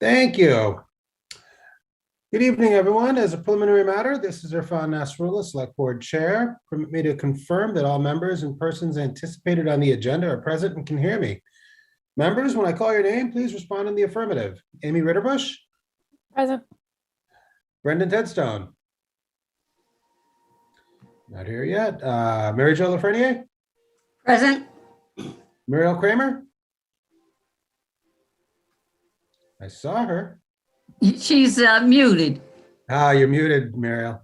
Thank you. Good evening, everyone. As a preliminary matter, this is Irfan Nasrullah, Select Board Chair. Permit me to confirm that all members and persons anticipated on the agenda are present and can hear me. Members, when I call your name, please respond in the affirmative. Amy Ritterbush, Present. Brendan Tedstone. Not here yet. Mary Jo Lafreniere, Present. Muriel Kramer. I saw her. She's muted. You're muted, Muriel.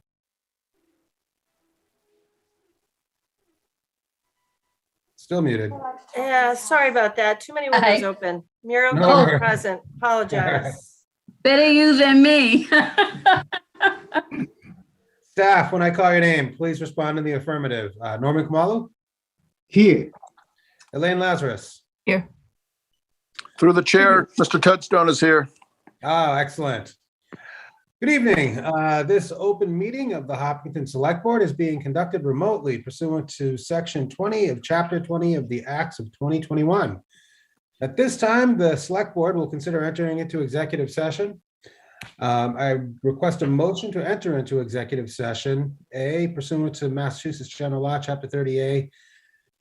Still muted. Yeah, sorry about that. Too many windows Hi. open. Muriel No Gold worries. present. Apologize. Better you than me. Staff, when I call your name, please respond in the affirmative. Norman Kamalu, Here. Elaine Lazarus. Here. Through the chair, Mr. Tedstone is here. Oh, excellent. Good evening. This open meeting of the Hopkinton Select Board is being conducted remotely pursuant to Section 20 of Chapter 20 of the Acts of 2021. At this time, the Select Board will consider entering into executive session. I request a motion to enter into executive session, A, pursuant to Massachusetts General Law, Chapter 30A,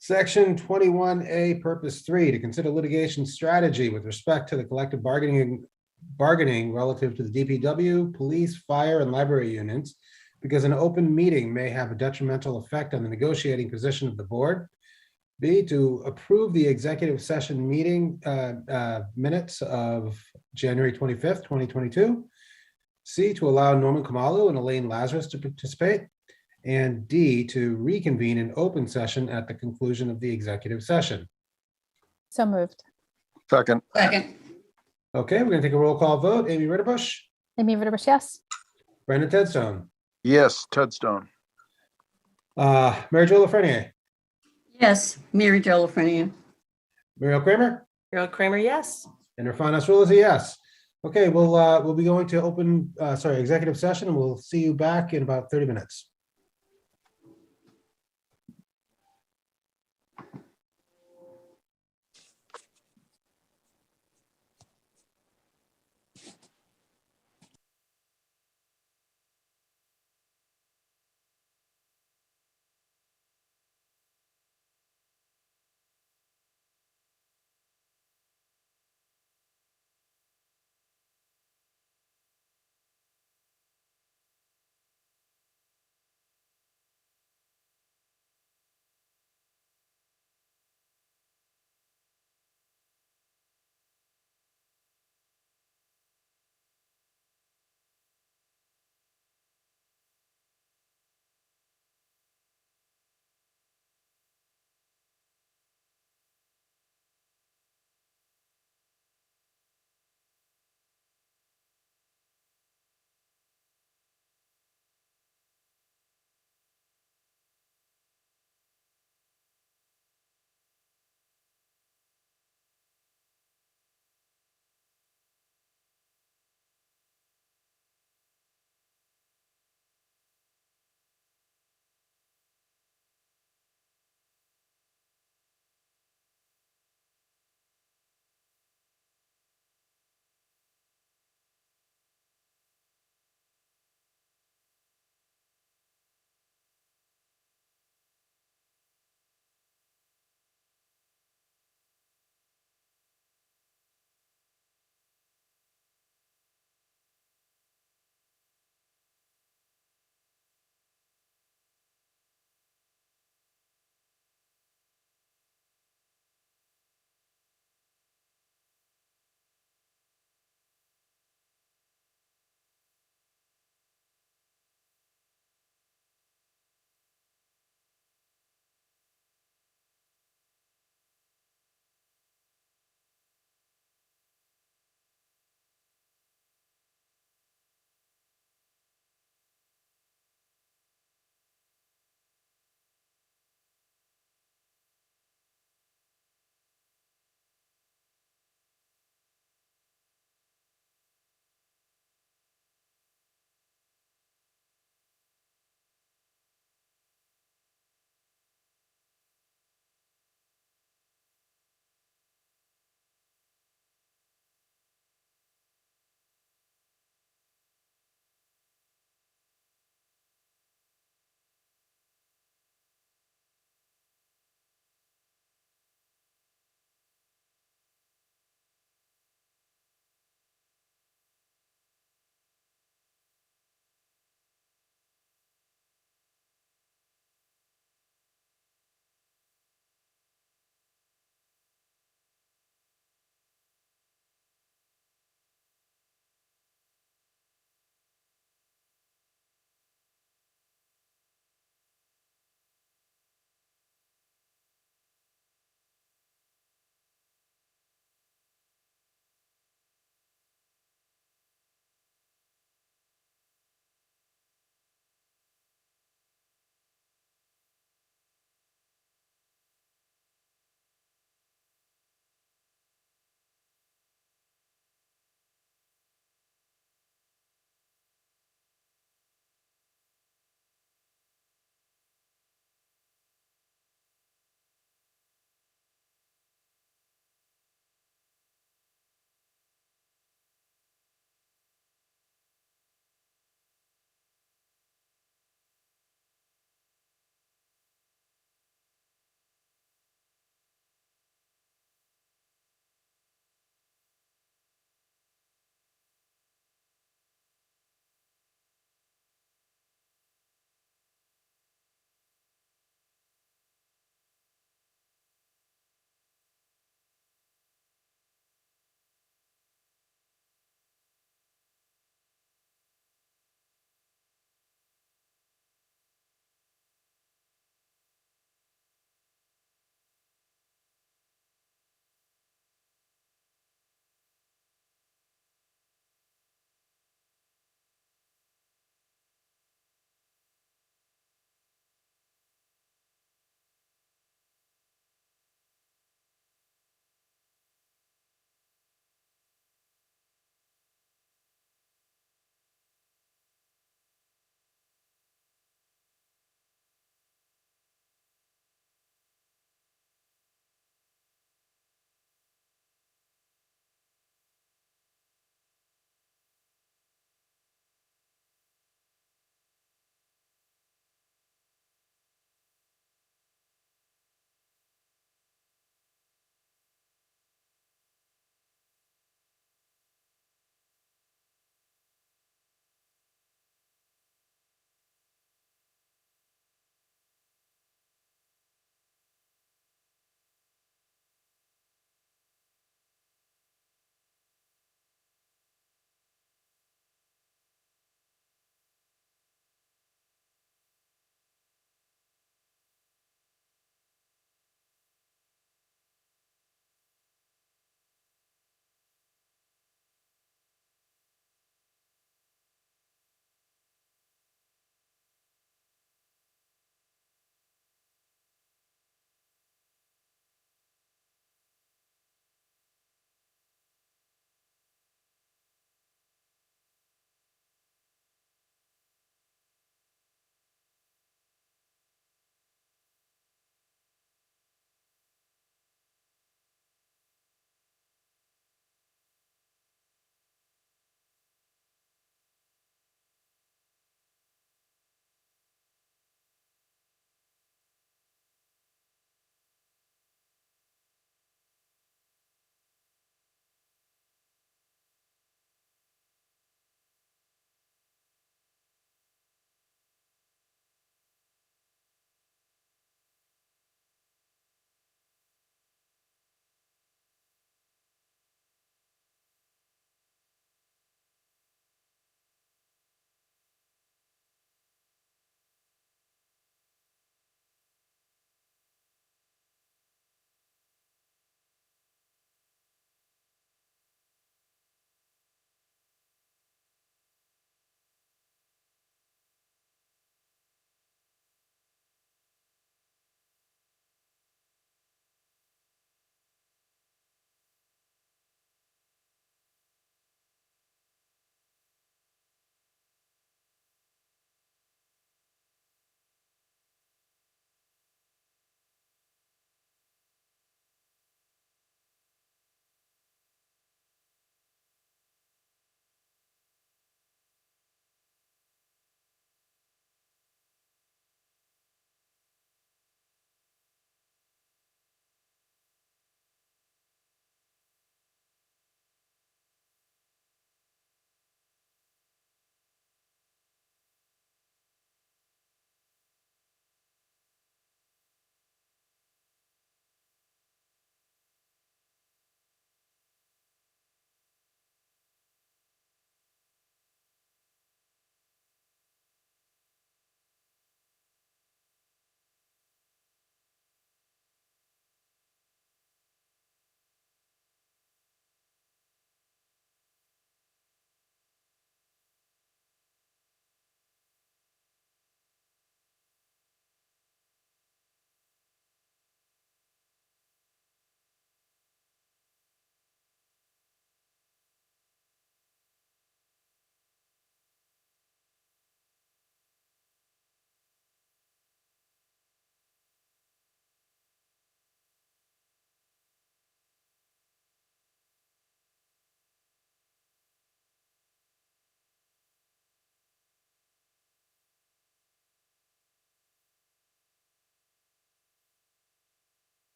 Section 21A, Purpose 3, to consider litigation strategy with respect to the collective bargaining relative to the DPW, police, fire, and library unions, because an open meeting may have a detrimental effect on the negotiating position of the board. B, to approve the executive session meeting minutes of January 25th, 2022. C, to allow Norman Kamalu and Elaine Lazarus to participate. And D, to reconvene an open session at the conclusion of the executive session. So moved. Second. Second. Okay, we're going to take a roll call vote. Amy Ritterbush, Amy Ritterbush, yes. Brendan Tedstone, Yes, Tedstone. Mary Jo Lafreniere, Yes, Mary Jo Lafreniere. Muriel Kramer, Muriel Kramer, yes. and Irfan Nasrullah is a yes. Okay, we'll be going to executive session, and we'll see you back in about 30 minutes.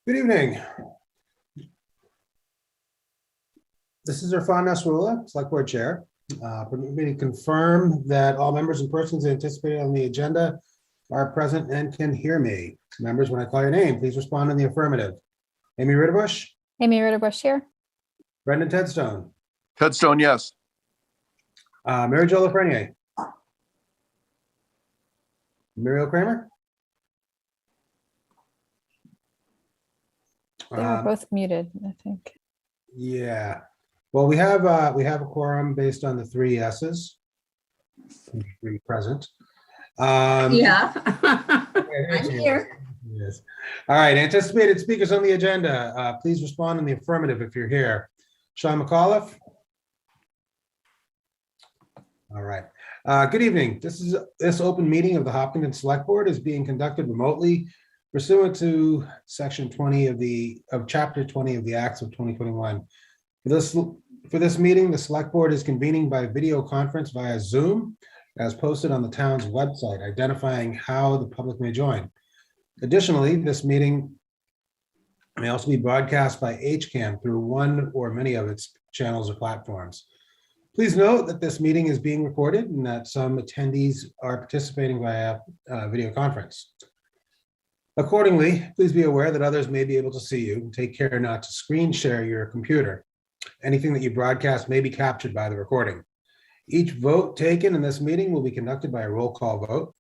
Good evening. This is Irfan Nasrullah, Select Board Chair. Permit me to confirm that all members and persons anticipated on the agenda are present and can hear me. Members, when I call your name, please respond in the affirmative. Amy Ritterbush, Amy Ritterbush here. Brendan Tedstone, Tedstone, yes. Mary Jo Lafreniere, Muriel Kramer. They were both muted, I think. Yeah, well, we have a quorum based on the 3 yeses. 3 present. Yeah. I'm here. Yes. All right, anticipated speakers on the agenda. Please respond in the affirmative if you're here. Sean McAuliffe. All right. Good evening. This open meeting of the Hopkinton Select Board is being conducted remotely pursuant to Section 20 of Chapter 20 of the Acts of 2021. For this meeting, the Select Board is convening by video conference via Zoom, as posted on the town's website, identifying how the public may join. Additionally, this meeting may also be broadcast by HCAM through one or many of its channels or platforms. Please note that this meeting is being recorded and that some attendees are participating via video conference. Accordingly, please be aware that others may be able to see you, and take care not to screen share your computer. Anything that you broadcast may be captured by the recording. Each vote taken in this meeting will be conducted by a roll call vote.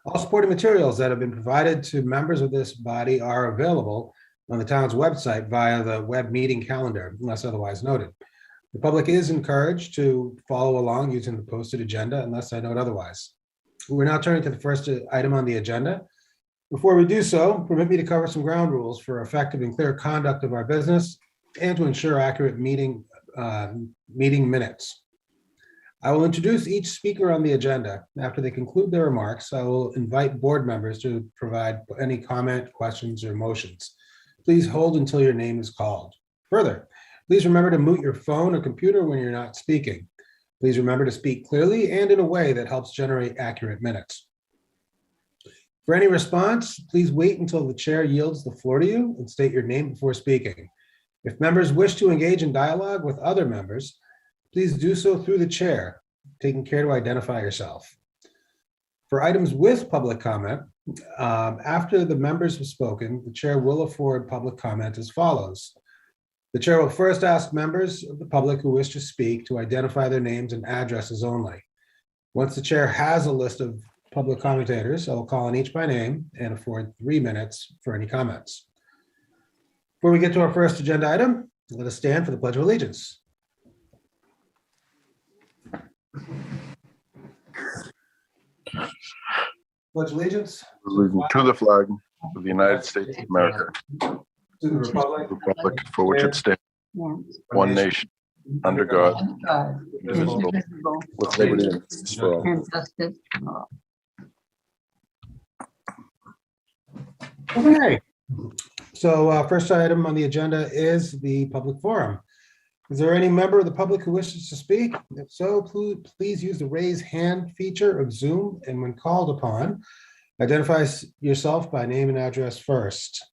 All supporting materials that have been provided to members of this body are available on the town's website via the web meeting calendar, unless otherwise noted. The public is encouraged to follow along using the posted agenda unless I note otherwise. We're now turning to the first item on the agenda. Before we do so, permit me to cover some ground rules for effective and clear conduct of our business and to ensure accurate meeting minutes. I will introduce each speaker on the agenda. After they conclude their remarks, I will invite board members to provide any comment, questions, or motions. Please hold until your name is called. Further, please remember to mute your phone or computer when you're not speaking. Please remember to speak clearly and in a way that helps generate accurate minutes. For any response, please wait until the chair yields the floor to you and state your name before speaking. If members wish to engage in dialogue with other members, please do so through the chair, taking care to identify yourself. For items with public comment, after the members have spoken, the chair will afford public comment as follows. The chair will first ask members of the public who wish to speak to identify their names and addresses only. Once the chair has a list of public commentators, I will call on each by name and afford 3 minutes for any comments. Before we get to our first agenda item, let us stand for the Pledge of Allegiance. Pledge allegiance To the flag of the United States of America, to the republic republic for which it stands, one nation, under God, indivisible, with liberty and justice for all. And justice for all. Okay, so first item on the agenda is the public forum. Is there any member of the public who wishes to speak? If so, please use the raise hand feature of Zoom, and when called upon, identify yourself by name and address first.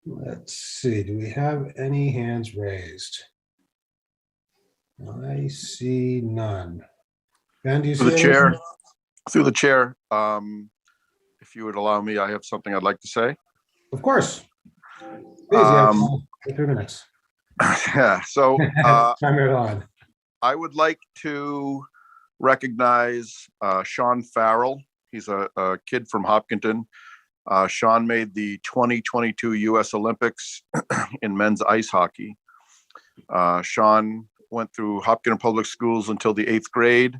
Let's see, do we have any hands raised? I see none. Ben, do you see Through the anything? chair, through the chair, if you would allow me, I have something I'd like to say. Of course. Please, you have 3 minutes. Yeah, so Time it on. I would like to recognize Sean Farrell. He's a kid from Hopkinton. Sean made the 2022 U.S. Olympics in men's ice hockey. Sean went through Hopkinton Public Schools until the 8th grade.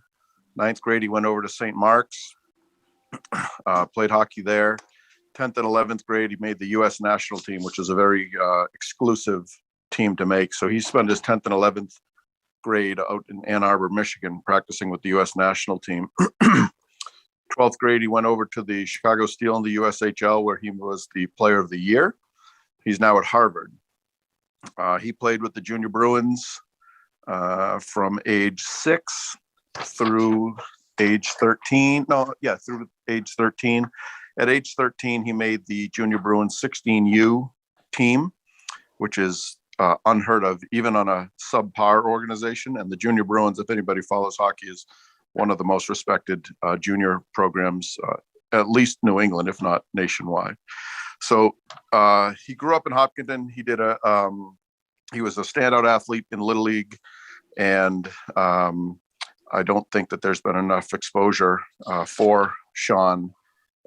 9th grade, he went over to St. Mark's, played hockey there. 10th and 11th grade, he made the U.S. national team, which is a very exclusive team to make. So he spent his 10th and 11th grade out in Ann Arbor, Michigan, practicing with the U.S. national team. 12th grade, he went over to the Chicago Steel in the USHL, where he was the player of the year. He's now at Harvard. He played with the Junior Bruins from age 6 through age 13. Through age 13. At age 13, he made the Junior Bruins 16U team, which is unheard of, even on a subpar organization. And the Junior Bruins, if anybody follows hockey, is one of the most respected junior programs, at least New England, if not nationwide. So he grew up in Hopkinton. He was a standout athlete in Little League, and I don't think that there's been enough exposure for Sean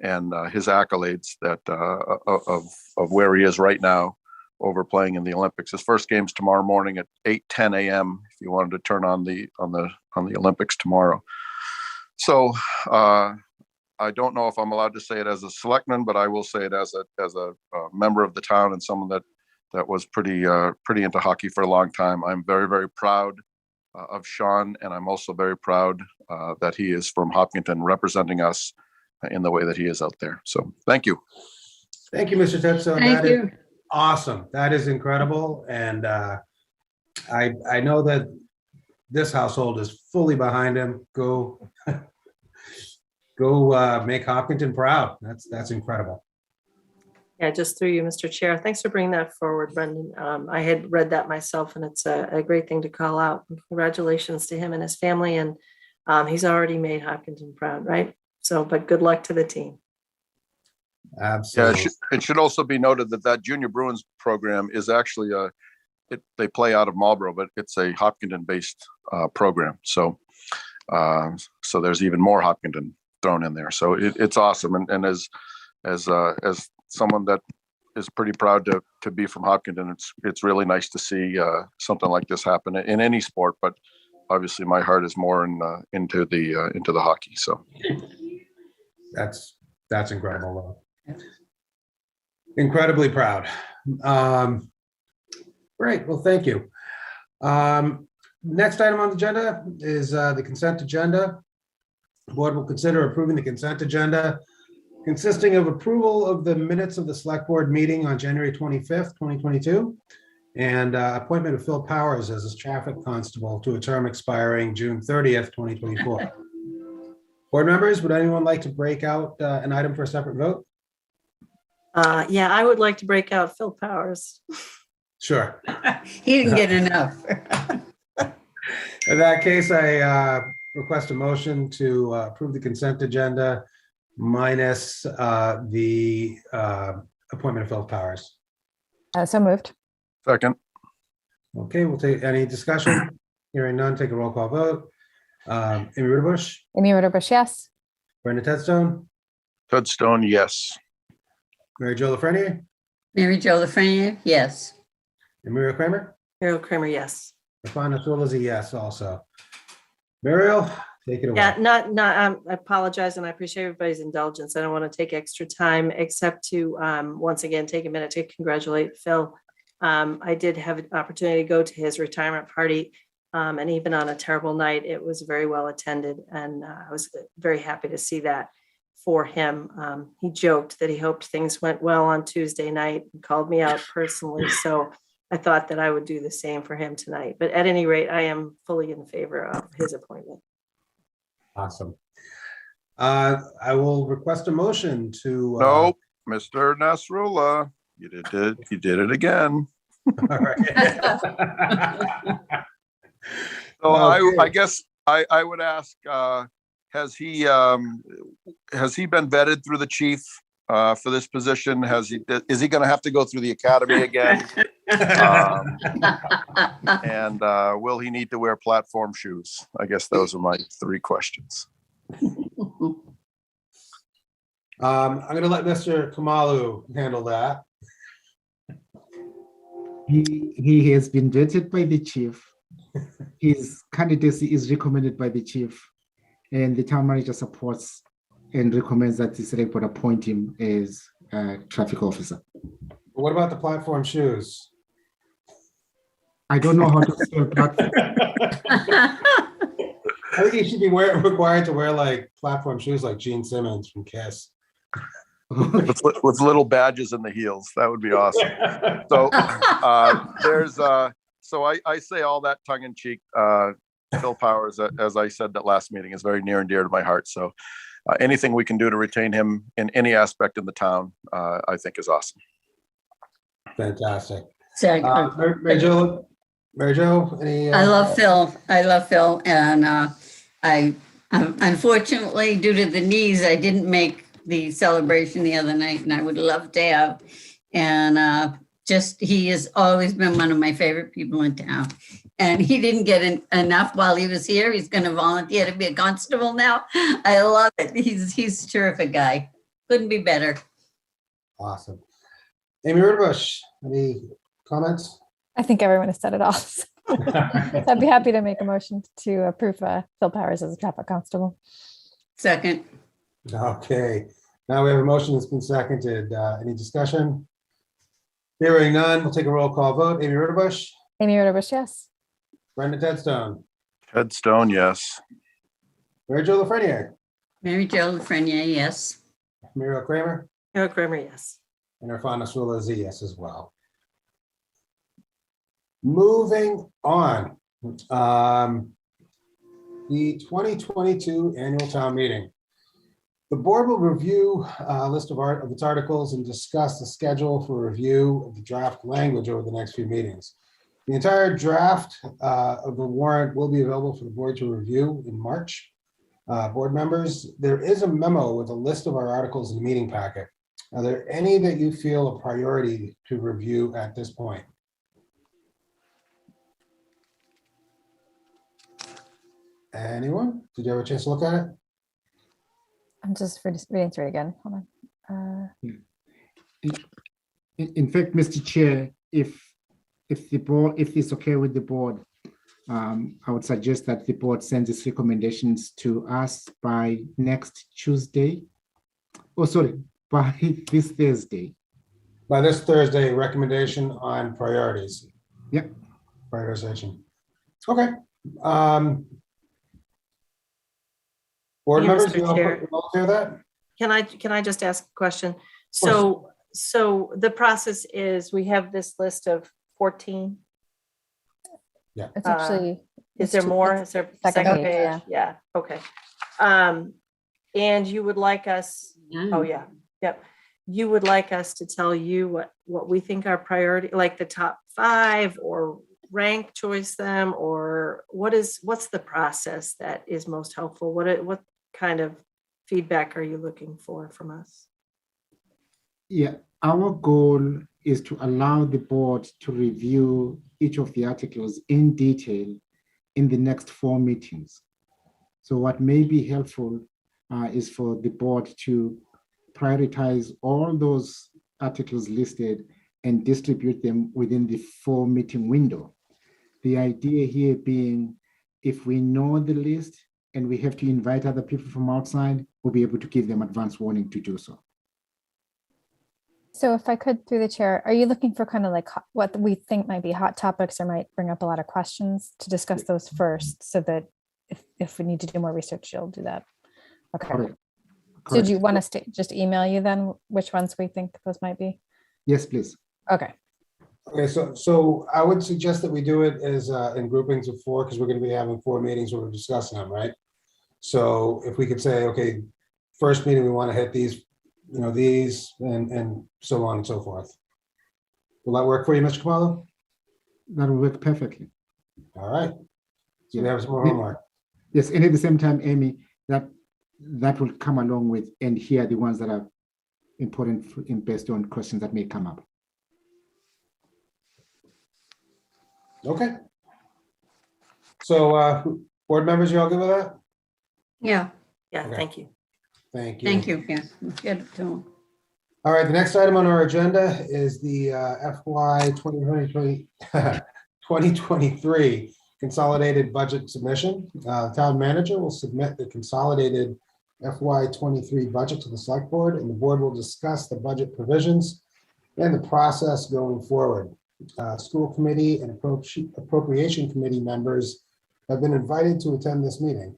and his accolades that of where he is right now over playing in the Olympics. His first game's tomorrow morning at 8:10 a.m. if you wanted to turn on the Olympics tomorrow. So I don't know if I'm allowed to say it as a selectman, but I will say it as a member of the town and someone that was pretty into hockey for a long time. I'm very, very proud of Sean, and I'm also very proud that he is from Hopkinton, representing us in the way that he is out there. So thank you. Thank you, Mr. Tetso. Thank you. Awesome. That is incredible. And I know that this household is fully behind him. Go make Hopkinton proud. That's incredible. Yeah, just through you, Mr. Chair. Thanks for bringing that forward, Brendan. I had read that myself, and it's a great thing to call out. Congratulations to him and his family. And he's already made Hopkinton proud, right? So, but good luck to the team. Absolutely. Yeah, it should also be noted that Junior Bruins program is actually they play out of Marlborough, but it's a Hopkinton-based program. So there's even more Hopkinton thrown in there. So it's awesome. And as someone that is pretty proud to be from Hopkinton, it's really nice to see something like this happen in any sport. But obviously, my heart is more into the hockey. So that's incredible. Incredibly proud. Great. Well, thank you. Next item on the agenda is the consent agenda. The board will consider approving the consent agenda, consisting of approval of the minutes of the select board meeting on January 25th, 2022, and appointment of Phil Powers as his traffic constable to a term expiring June 30th, 2024. Board members, would anyone like to break out an item for a separate vote? Yeah, I would like to break out Phil Powers. Sure. He didn't get enough. In that case, I request a motion to approve the consent agenda minus the appointment of Phil Powers. So moved. second, Okay, we'll take any discussion. Hearing none, take a roll call vote. Amy Ritterbush, Amy Ritterbush, yes. Brenda Tedstone, Ted Stone, yes. Mary Jo Lafreniere, Mary Jo Lafreniere, yes. and Muriel Kramer. Harold Kramer, yes. Stefan Azul is a yes also. Muriel, take it away. Yeah, I apologize, and I appreciate everybody's indulgence. I don't want to take extra time except to once again take a minute to congratulate Phil. I did have an opportunity to go to his retirement party, and even on a terrible night, it was very well attended, and I was very happy to see that for him. He joked that he hoped things went well on Tuesday night and called me out personally, so I thought that I would do the same for him tonight. But at any rate, I am fully in favor of his appointment. Awesome. I will request a motion to. No, Mr. Nasrullah, you did it again. All right. So Okay. I guess I would ask, has he been vetted through the chief for this position? Is he going to have to go through the academy again? And will he need to wear platform shoes? I guess those are my three questions. I'm going to let Mr. Kamalu handle that. He has been vetted by the chief. His candidacy is recommended by the chief, and the town manager supports and recommends that the select board appoint him as a traffic officer. What about the platform shoes? I don't know how to spell platform. I think he should be required to wear like platform shoes like Gene Simmons from Kiss. With little badges in the heels. That would be awesome. So so I say all that tongue in cheek. Phil Powers, as I said that last meeting, is very near and dear to my heart. So anything we can do to retain him in any aspect in the town, I think is awesome. Fantastic. Mary Jo, any? I love Phil. I love Phil. And I unfortunately, due to the knees, I didn't make the celebration the other night, and I would love to have. And he has always been one of my favorite people in town. And he didn't get enough while he was here. He's going to volunteer to be a constable now. I love it. He's a terrific guy. Couldn't be better. Awesome. Amy Ritterbush, any comments? I think everyone has said it all. So I'd be happy to make a motion to approve Phil Powers as a traffic constable. Second. Okay, now we have a motion that's been seconded. Any discussion? Hearing none, we'll take a roll call vote. Amy Ritterbush, Amy Ritterbush, yes. Brenda Tedstone, Ted Stone, yes. Mary Jo Lafreniere, Mary Jo Lafreniere, yes. Muriel Kramer, Harold Kramer, yes. and Irfan Nasrullah is a yes as well. Moving on, the 2022 annual town meeting. The board will review a list of its articles and discuss the schedule for review of the draft language over the next few meetings. The entire draft of the warrant will be available for the board to review in March. Board members, there is a memo with a list of our articles in the meeting packet. Are there any that you feel a priority to review at this point? Anyone? Did you have a chance to look at it? I'm just reading through it again. Hold on. In fact, Mr. Chair, if it's okay with the board, I would suggest that the board sends its recommendations to us by next Tuesday. Oh, sorry, by this Thursday. By this Thursday, recommendation on priorities. Yep. Prioritization. Okay. Board Yeah, members, Mr. you all Chair. clear that? Can I just ask a question? So the process is we have this list of 14. It's actually. Is there more? Is there a second second page, page? Yeah, okay. And you would like us, oh yeah, yep. You would like us to tell you what we think our priority, like the top 5 or rank choice them, or what's the process that is most helpful? What kind of feedback are you looking for from us? Yeah, our goal is to allow the board to review each of the articles in detail in the next 4 meetings. So what may be helpful is for the board to prioritize all those articles listed and distribute them within the 4 meeting window. The idea here being, if we know the list and we have to invite other people from outside, we'll be able to give them advance warning to do so. So if I could, through the chair, are you looking for kind of like what we think might be hot topics or might bring up a lot of questions to discuss those first, so that if we need to do more research, you'll do that? Okay. Correct. So do you want us to just email you then which ones we think those might be? Yes, please. Okay. Okay, so I would suggest that we do it as in groupings of 4, because we're going to be having 4 meetings where we're discussing them, right? So if we could say, okay, first meeting, we want to hit these, these and so on and so forth. Will that work for you, Mr. Kamalo? That will work perfectly. All right. So we have some more homework. Yes, and at the same time, Amy, that will come along with, and here are the ones that are important based on questions that may come up. Okay. So board members, you all good with that? Yeah, Yeah, Okay. thank you. Thank you. thank you. Yeah, good too. All right, the next item on our agenda is the FY 2023 Consolidated Budget Submission. Town manager will submit the consolidated FY 23 budget to the select board, and the board will discuss the budget provisions and the process going forward. School committee and appropriation committee members have been invited to attend this meeting.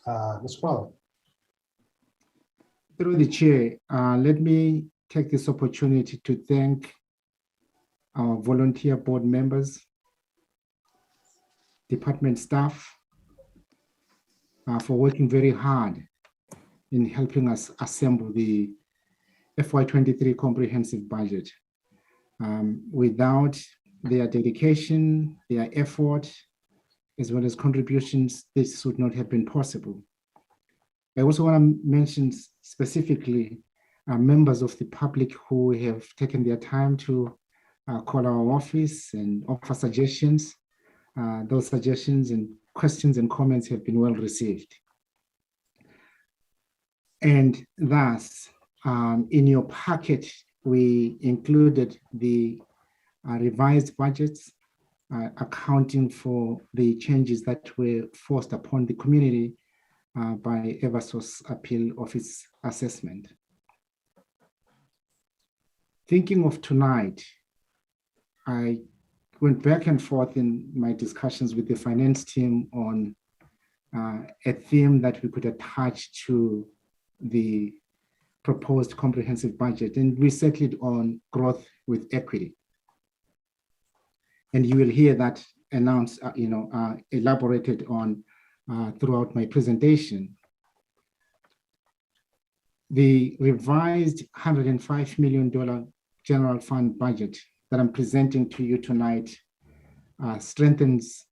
Mr. Quallen. Through the chair, let me take this opportunity to thank our volunteer board members, department staff, for working very hard in helping us assemble the FY23 comprehensive budget. Without their dedication, their effort, as well as contributions, this would not have been possible. I also want to mention specifically members of the public who have taken their time to call our office and offer suggestions. Those suggestions and questions and comments have been well received. And thus, in your packet, we included the revised budgets accounting for the changes that were forced upon the community by Eversource appeal of its assessment. Thinking of tonight, I went back and forth in my discussions with the finance team on a theme that we could attach to the proposed comprehensive budget, and we settled on growth with equity. And you will hear that announced, elaborated on throughout my presentation. The revised $105 million general fund budget that I'm presenting to you tonight strengthens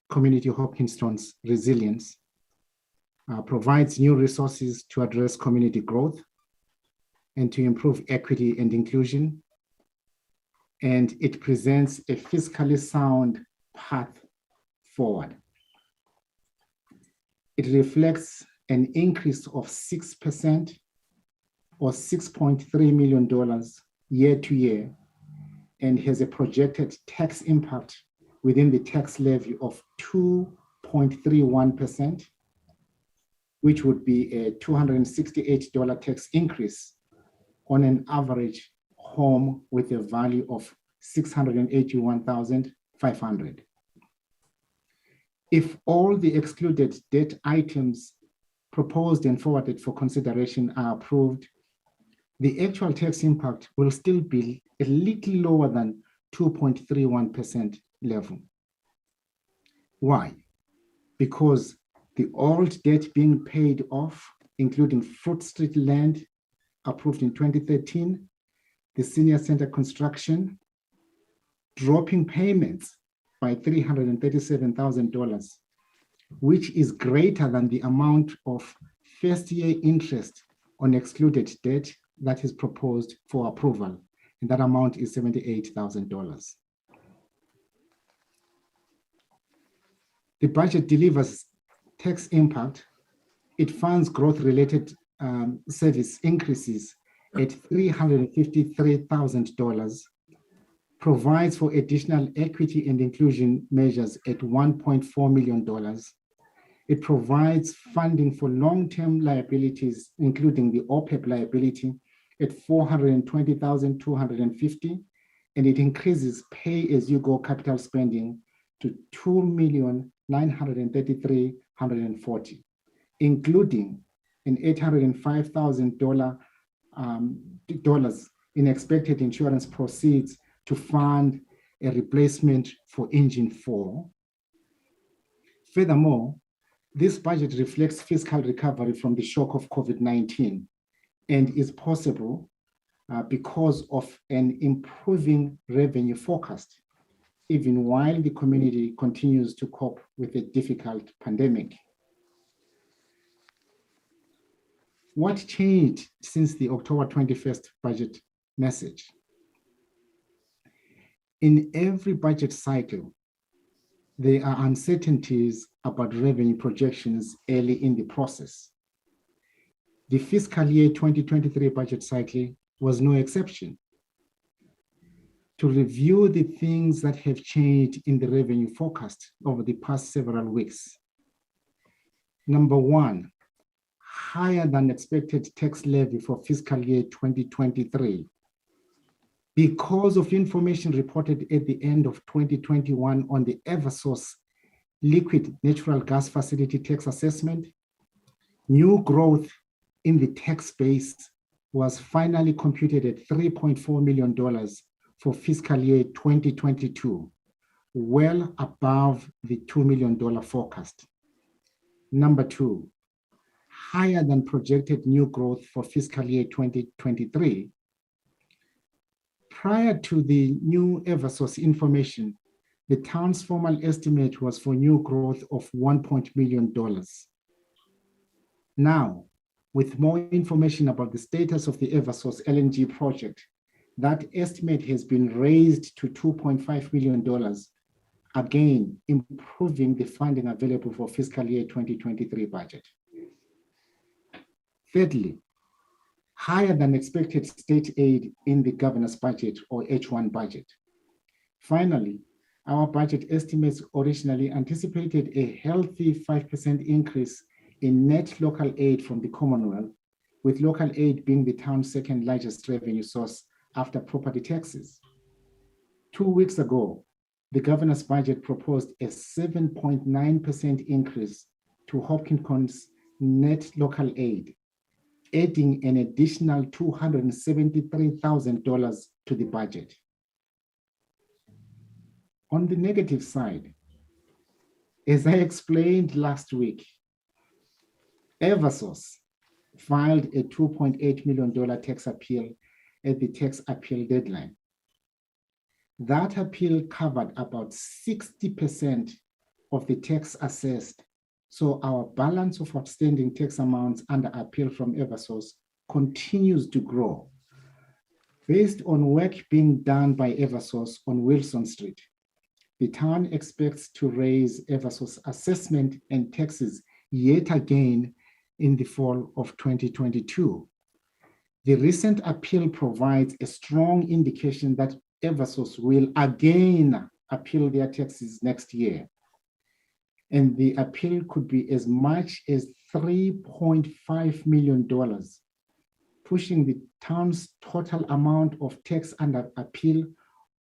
Community Hopkinston's resilience, provides new resources to address community growth and to improve equity and inclusion. And it presents a fiscally sound path forward. It reflects an increase of 6% or $6.3 million year to year, and has a projected tax impact within the tax levy of 2.31%, which would be a $268 tax increase on an average home with a value of $681,500. If all the excluded debt items proposed and forwarded for consideration are approved, the actual tax impact will still be a little lower than 2.31% level. Why? Because the old debt being paid off, including Fruit Street land approved in 2013, the senior center construction, dropping payments by $337,000, which is greater than the amount of first year interest on excluded debt that is proposed for approval. And that amount is $78,000. The budget delivers tax impact. It funds growth-related service increases at $353,000, provides for additional equity and inclusion measures at $1.4 million. It provides funding for long-term liabilities, including the OPEB liability, at $420,250, and it increases pay-as-you-go capital spending to $2,933,140, including an $805,000 in expected insurance proceeds to fund a replacement for engine 4. Furthermore, this budget reflects fiscal recovery from the shock of COVID-19 and is possible because of an improving revenue forecast, even while the community continues to cope with a difficult pandemic. What changed since the October 21st budget message? In every budget cycle, there are uncertainties about revenue projections early in the process. The fiscal year 2023 budget cycle was no exception. To review the things that have changed in the revenue forecast over the past several weeks. Number one, higher than expected tax levy for fiscal year 2023. Because of information reported at the end of 2021 on the Eversource liquid natural gas facility tax assessment, new growth in the tax base was finally computed at $3.4 million for fiscal year 2022, well above the $2 million forecast. Number two, higher than projected new growth for fiscal year 2023. Prior to the new Eversource information, the town's formal estimate was for new growth of $1 million. Now, with more information about the status of the Eversource LNG project, that estimate has been raised to $2.5 million, again, improving the funding available for fiscal year 2023 budget. Thirdly, higher than expected state aid in the governor's budget or H1 budget. Finally, our budget estimates originally anticipated a healthy 5% increase in net local aid from the Commonwealth, with local aid being the town's second largest revenue source after property taxes. 2 weeks ago, the governor's budget proposed a 7.9% increase to Hopkinton's net local aid, adding an additional $273,000 to the budget. On the negative side, as I explained last week, Eversource filed a $2.8 million tax appeal at the tax appeal deadline. That appeal covered about 60% of the tax assessed, so our balance of outstanding tax amounts under appeal from Eversource continues to grow. Based on work being done by Eversource on Wilson Street, the town expects to raise Eversource assessment and taxes yet again in the fall of 2022. The recent appeal provides a strong indication that Eversource will again appeal their taxes next year. And the appeal could be as much as $3.5 million, pushing the town's total amount of tax under appeal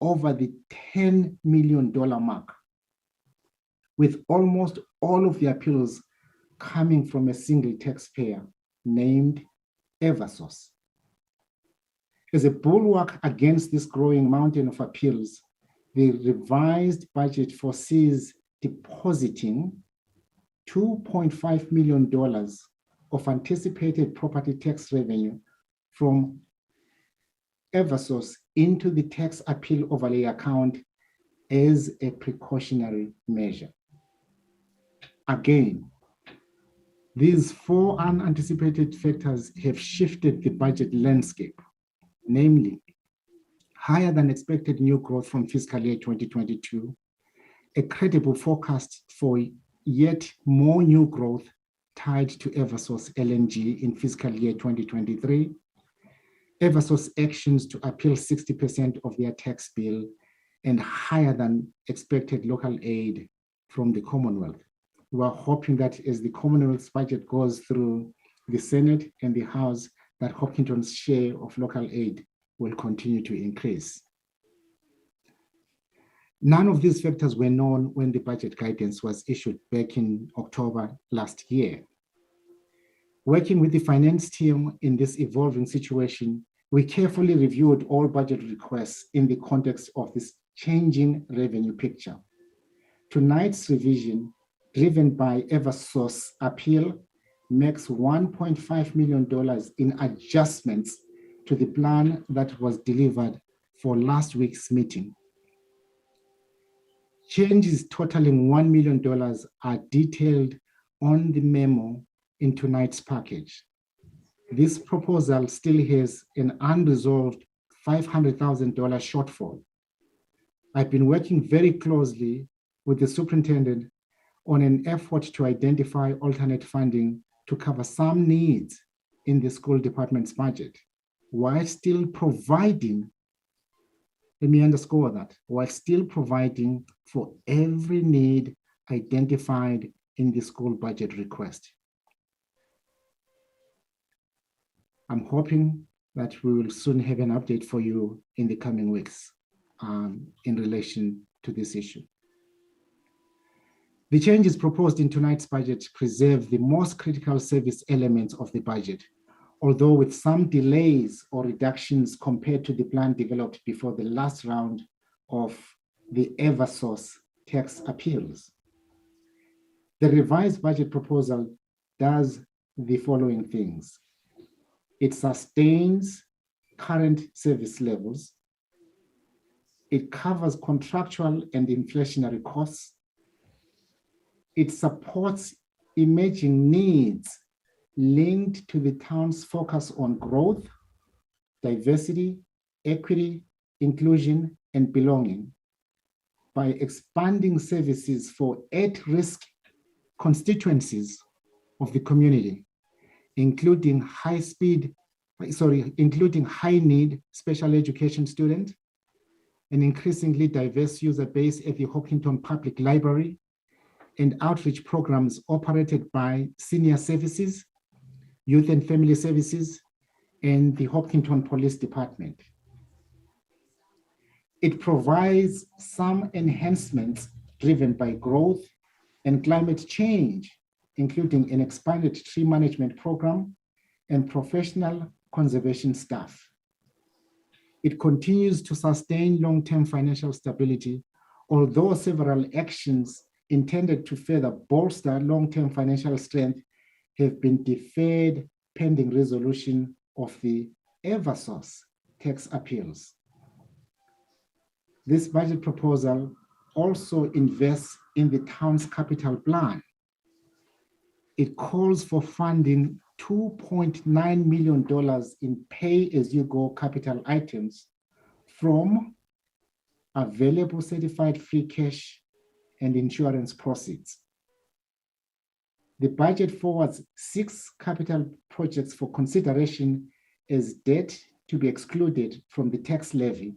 over the $10 million mark, with almost all of the appeals coming from a single taxpayer named Eversource. As a bulwark against this growing mountain of appeals, the revised budget foresees depositing $2.5 million of anticipated property tax revenue from Eversource into the tax appeal overlay account as a precautionary measure. Again, these four unanticipated factors have shifted the budget landscape, namely higher than expected new growth from fiscal year 2022, a credible forecast for yet more new growth tied to Eversource LNG in fiscal year 2023, Eversource actions to appeal 60% of their tax bill, and higher than expected local aid from the Commonwealth. We are hoping that as the Commonwealth's budget goes through the Senate and the House, that Hopkinton's share of local aid will continue to increase. None of these factors were known when the budget guidance was issued back in October last year. Working with the finance team in this evolving situation, we carefully reviewed all budget requests in the context of this changing revenue picture. Tonight's revision, driven by Eversource appeal, makes $1.5 million in adjustments to the plan that was delivered for last week's meeting. Changes totaling $1 million are detailed on the memo in tonight's package. This proposal still has an unresolved $500,000 shortfall. I've been working very closely with the superintendent on an effort to identify alternate funding to cover some needs in the school department's budget, while still providing, let me underscore that, while still providing for every need identified in the school budget request. I'm hoping that we will soon have an update for you in the coming weeks in relation to this issue. The changes proposed in tonight's budget preserve the most critical service elements of the budget, although with some delays or reductions compared to the plan developed before the last round of the Eversource tax appeals. The revised budget proposal does the following things. It sustains current service levels. It covers contractual and inflationary costs. It supports emerging needs linked to the town's focus on growth, diversity, equity, inclusion, and belonging by expanding services for at-risk constituencies of the community, including including high-need special education students, an increasingly diverse user base at the Hopkinton Public Library, and outreach programs operated by Senior Services, Youth and Family Services, and the Hopkinton Police Department. It provides some enhancements driven by growth and climate change, including an expanded tree management program and professional conservation staff. It continues to sustain long-term financial stability, although several actions intended to further bolster long-term financial strength have been deferred pending resolution of the Eversource tax appeals. This budget proposal also invests in the town's capital plan. It calls for funding $2.9 million in pay-as-you-go capital items from available certified free cash and insurance proceeds. The budget forwards 6 capital projects for consideration as debt to be excluded from the tax levy,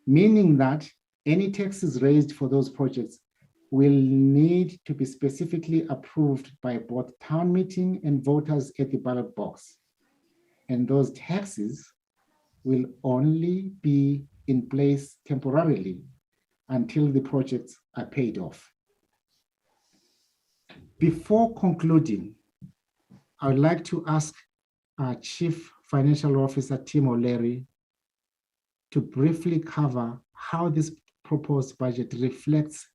meaning that any taxes raised for those projects will need to be specifically approved by both town meeting and voters at the ballot box. And those taxes will only be in place temporarily until the projects are paid off. Before concluding, I would like to ask our Chief Financial Officer, Tim O'Leary, to briefly cover how this proposed budget reflects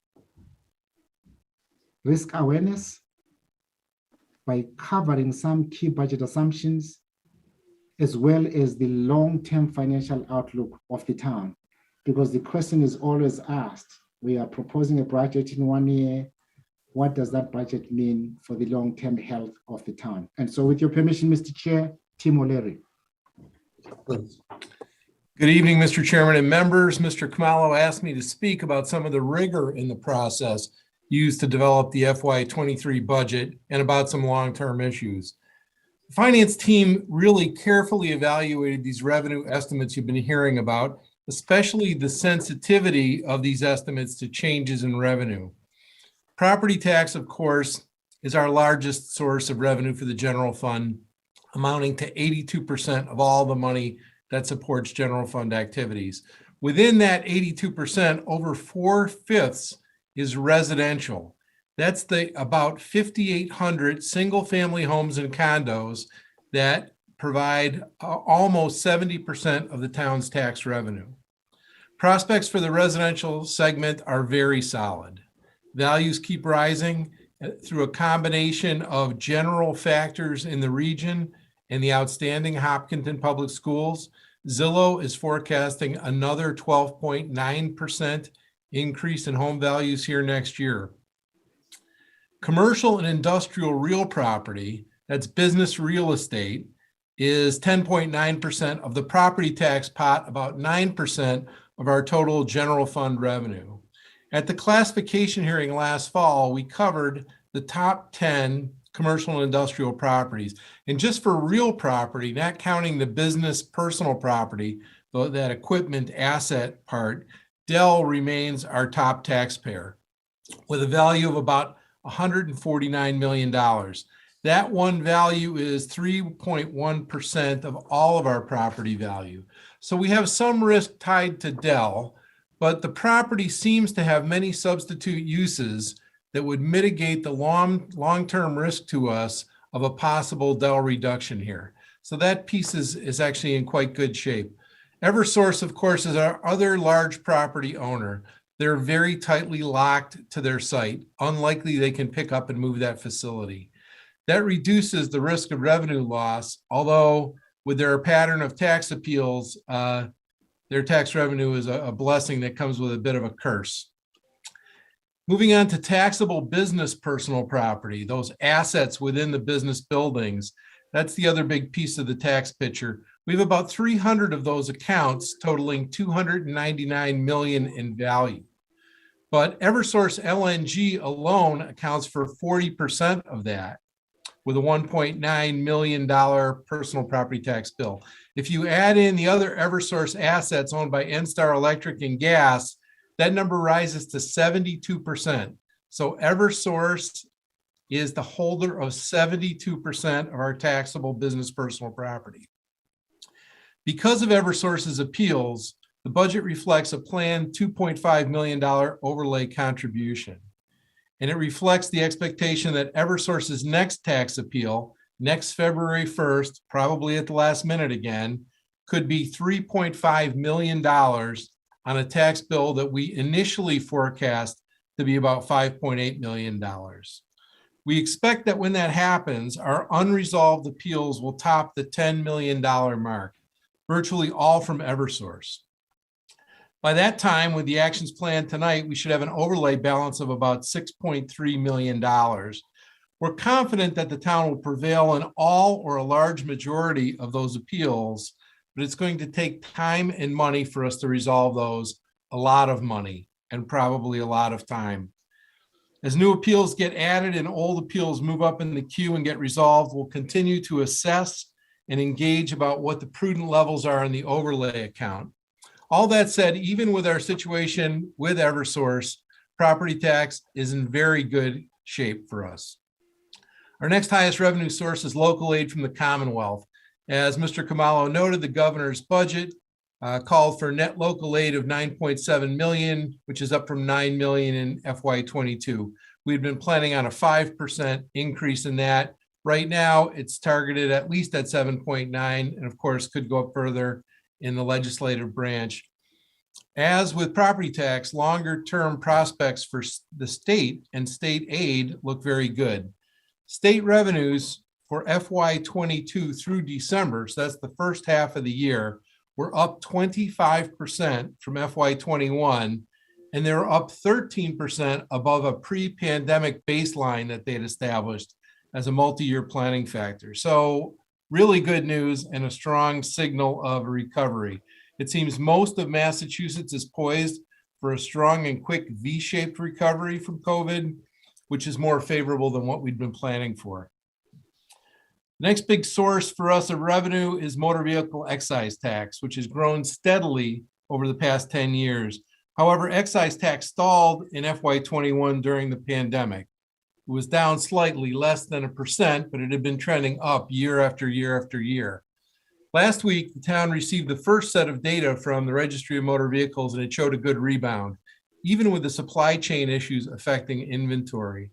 risk awareness by covering some key budget assumptions, as well as the long-term financial outlook of the town. Because the question is always asked, we are proposing a budget in 1 year, what does that budget mean for the long-term health of the town? And so with your permission, Mr. Chair, Tim O'Leary. Please. Good evening, Mr. Chairman and members. Mr. Khumalo asked me to speak about some of the rigor in the process used to develop the FY23 budget and about some long-term issues. The finance team really carefully evaluated these revenue estimates you've been hearing about, especially the sensitivity of these estimates to changes in revenue. Property tax, of course, is our largest source of revenue for the general fund, amounting to 82% of all the money that supports general fund activities. Within that 82%, over 4/5 is residential. That's the about 5,800 single-family homes and condos that provide almost 70% of the town's tax revenue. Prospects for the residential segment are very solid. Values keep rising through a combination of general factors in the region and the outstanding Hopkinton Public Schools. Zillow is forecasting another 12.9% increase in home values here next year. Commercial and industrial real property, that's business real estate, is 10.9% of the property tax pot, about 9% of our total general fund revenue. At the classification hearing last fall, we covered the top 10 commercial and industrial properties. And just for real property, not counting the business personal property, that equipment asset part, Dell remains our top taxpayer with a value of about $149 million. That one value is 3.1% of all of our property value. So we have some risk tied to Dell, but the property seems to have many substitute uses that would mitigate the long-term risk to us of a possible Dell reduction here. So that piece is actually in quite good shape. Eversource, of course, is our other large property owner. They're very tightly locked to their site. Unlikely they can pick up and move that facility. That reduces the risk of revenue loss, although with their pattern of tax appeals, their tax revenue is a blessing that comes with a bit of a curse. Moving on to taxable business personal property, those assets within the business buildings. That's the other big piece of the tax picture. We have about 300 of those accounts totaling 299 million in value. But Eversource LNG alone accounts for 40% of that, with a $1.9 million personal property tax bill. If you add in the other Eversource assets owned by NSTAR Electric and Gas, that number rises to 72%. So Eversource is the holder of 72% of our taxable business personal property. Because of Eversource's appeals, the budget reflects a planned $2.5 million overlay contribution. And it reflects the expectation that Eversource's next tax appeal, next February 1st, probably at the last minute again, could be $3.5 million on a tax bill that we initially forecast to be about $5.8 million. We expect that when that happens, our unresolved appeals will top the $10 million mark, virtually all from Eversource. By that time, with the actions planned tonight, we should have an overlay balance of about $6.3 million. We're confident that the town will prevail in all or a large majority of those appeals, but it's going to take time and money for us to resolve those, a lot of money and probably a lot of time. As new appeals get added and old appeals move up in the queue and get resolved, we'll continue to assess and engage about what the prudent levels are in the overlay account. All that said, even with our situation with Eversource, property tax is in very good shape for us. Our next highest revenue source is local aid from the Commonwealth. As Mr. Khumalo noted, the governor's budget called for net local aid of 9.7 million, which is up from 9 million in FY22. We've been planning on a 5% increase in that. Right now, it's targeted at least at 7.9, and of course, could go up further in the legislative branch. As with property tax, longer-term prospects for the state and state aid look very good. State revenues for FY22 through December, so that's the first half of the year, were up 25% from FY21, and they're up 13% above a pre-pandemic baseline that they had established as a multi-year planning factor. So really good news and a strong signal of recovery. It seems most of Massachusetts is poised for a strong and quick V-shaped recovery from COVID, which is more favorable than what we'd been planning for. Next big source for us of revenue is motor vehicle excise tax, which has grown steadily over the past 10 years. However, excise tax stalled in FY21 during the pandemic. It was down slightly, less than 1%, but it had been trending up year after year after year. Last week, the town received the first set of data from the Registry of Motor Vehicles, and it showed a good rebound, even with the supply chain issues affecting inventory.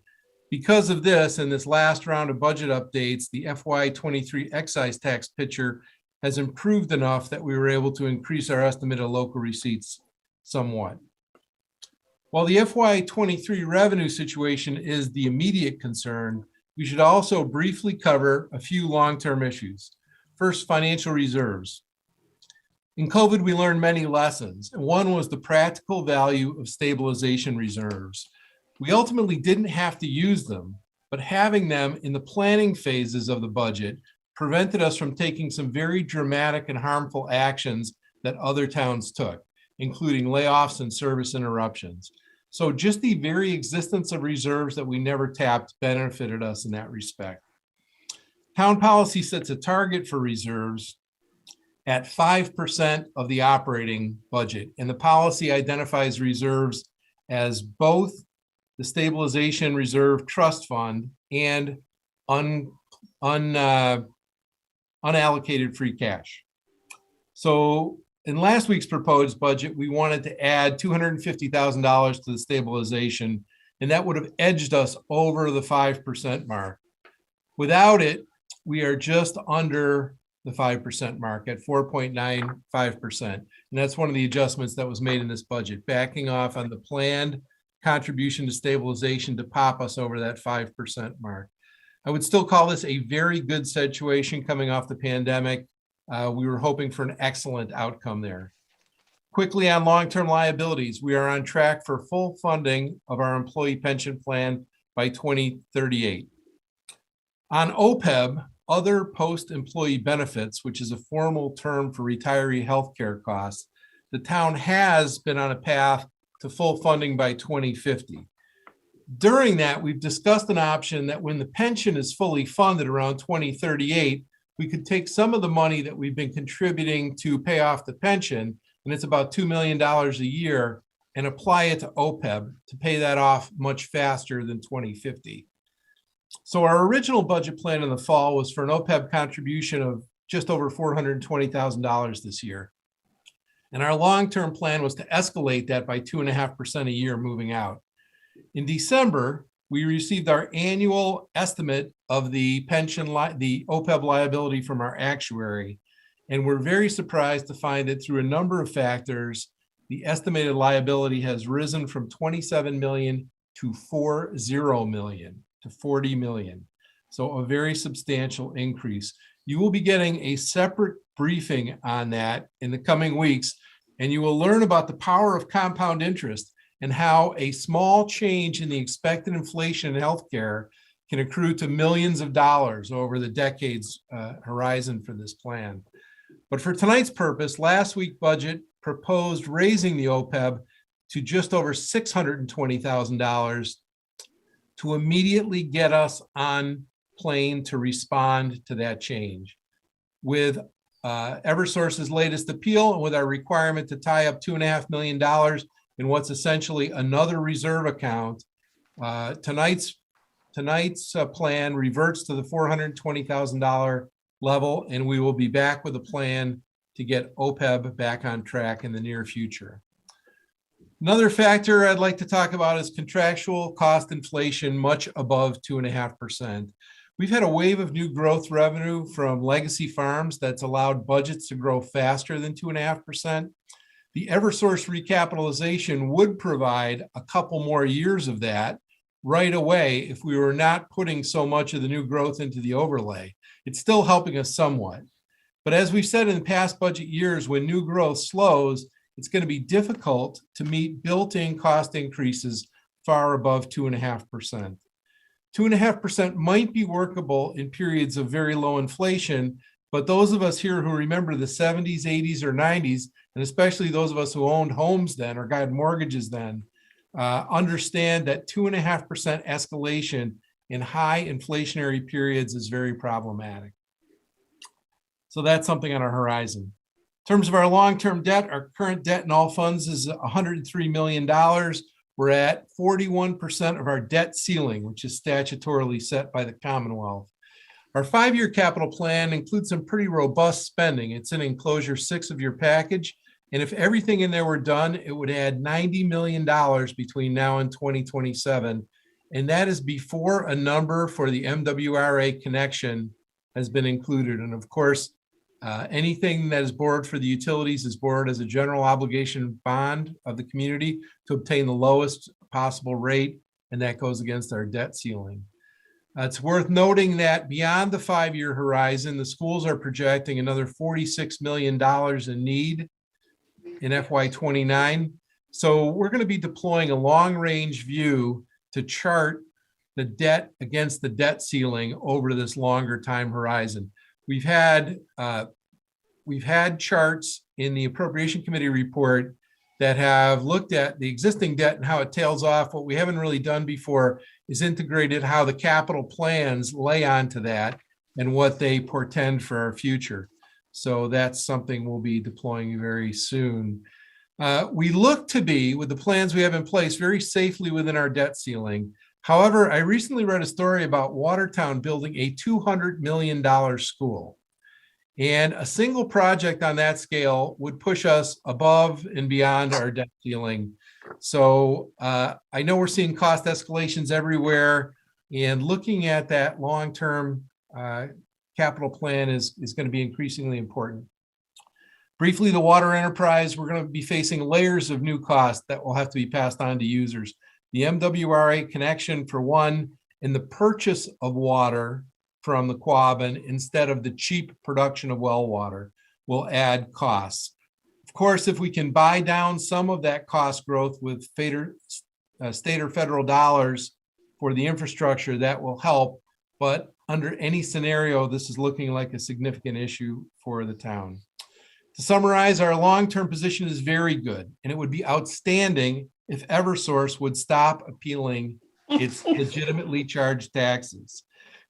Because of this, and this last round of budget updates, the FY23 excise tax picture has improved enough that we were able to increase our estimate of local receipts somewhat. While the FY23 revenue situation is the immediate concern, we should also briefly cover a few long-term issues. First, financial reserves. In COVID, we learned many lessons, and one was the practical value of stabilization reserves. We ultimately didn't have to use them, but having them in the planning phases of the budget prevented us from taking some very dramatic and harmful actions that other towns took, including layoffs and service interruptions. So just the very existence of reserves that we never tapped benefited us in that respect. Town policy sets a target for reserves at 5% of the operating budget, and the policy identifies reserves as both the Stabilization Reserve Trust Fund and unallocated free cash. So in last week's proposed budget, we wanted to add $250,000 to the stabilization, and that would have edged us over the 5% mark. Without it, we are just under the 5% mark at 4.95%. And that's one of the adjustments that was made in this budget, backing off on the planned contribution to stabilization to pop us over that 5% mark. I would still call this a very good situation coming off the pandemic. We were hoping for an excellent outcome there. Quickly on long-term liabilities, we are on track for full funding of our employee pension plan by 2038. On OPEB, other post-employee benefits, which is a formal term for retiree healthcare costs, the town has been on a path to full funding by 2050. During that, we've discussed an option that when the pension is fully funded around 2038, we could take some of the money that we've been contributing to pay off the pension, and it's about $2 million a year, and apply it to OPEB to pay that off much faster than 2050. So our original budget plan in the fall was for an OPEB contribution of just over $420,000 this year. And our long-term plan was to escalate that by 2.5% a year moving out. In December, we received our annual estimate of the the OPEB liability from our actuary. And we're very surprised to find that through a number of factors, the estimated liability has risen from 27 million to 40 million. So a very substantial increase. You will be getting a separate briefing on that in the coming weeks, and you will learn about the power of compound interest and how a small change in the expected inflation in healthcare can accrue to millions of dollars over the decades horizon for this plan. But for tonight's purpose, last week's budget proposed raising the OPEB to just over $620,000 to immediately get us on plane to respond to that change. With Eversource's latest appeal and with our requirement to tie up $2.5 million in what's essentially another reserve account, tonight's plan reverts to the $420,000 level, and we will be back with a plan to get OPEB back on track in the near future. Another factor I'd like to talk about is contractual cost inflation much above 2.5%. We've had a wave of new growth revenue from legacy farms that's allowed budgets to grow faster than 2.5%. The Eversource recapitalization would provide a couple more years of that right away if we were not putting so much of the new growth into the overlay. It's still helping us somewhat. But as we've said in past budget years, when new growth slows, it's going to be difficult to meet built-in cost increases far above 2.5%. 2.5% might be workable in periods of very low inflation, but those of us here who remember the 70s, 80s, or 90s, and especially those of us who owned homes then or got mortgages then, understand that 2.5% escalation in high inflationary periods is very problematic. So that's something on our horizon. In terms of our long-term debt, our current debt in all funds is $103 million. We're at 41% of our debt ceiling, which is statutorily set by the Commonwealth. Our 5-year capital plan includes some pretty robust spending. It's in enclosure 6 of your package. And if everything in there were done, it would add $90 million between now and 2027. And that is before a number for the MWRA connection has been included. And of course, anything that is borrowed for the utilities is borrowed as a general obligation bond of the community to obtain the lowest possible rate, and that goes against our debt ceiling. It's worth noting that beyond the 5-year horizon, the schools are projecting another $46 million in need in FY29. So we're going to be deploying a long-range view to chart the debt against the debt ceiling over this longer time horizon. We've had charts in the Appropriation Committee report that have looked at the existing debt and how it tails off. What we haven't really done before is integrated how the capital plans lay onto that and what they portend for our future. So that's something we'll be deploying very soon. We look to be, with the plans we have in place, very safely within our debt ceiling. However, I recently read a story about Watertown building a $200 million school. And a single project on that scale would push us above and beyond our debt ceiling. So I know we're seeing cost escalations everywhere, and looking at that long-term capital plan is going to be increasingly important. Briefly, the water enterprise, we're going to be facing layers of new costs that will have to be passed on to users. The MWRA connection, for one, and the purchase of water from the Quabbin instead of the cheap production of well water will add costs. Of course, if we can buy down some of that cost growth with state or federal dollars for the infrastructure, that will help. But under any scenario, this is looking like a significant issue for the town. To summarize, our long-term position is very good, and it would be outstanding if Eversource would stop appealing its legitimately charged taxes.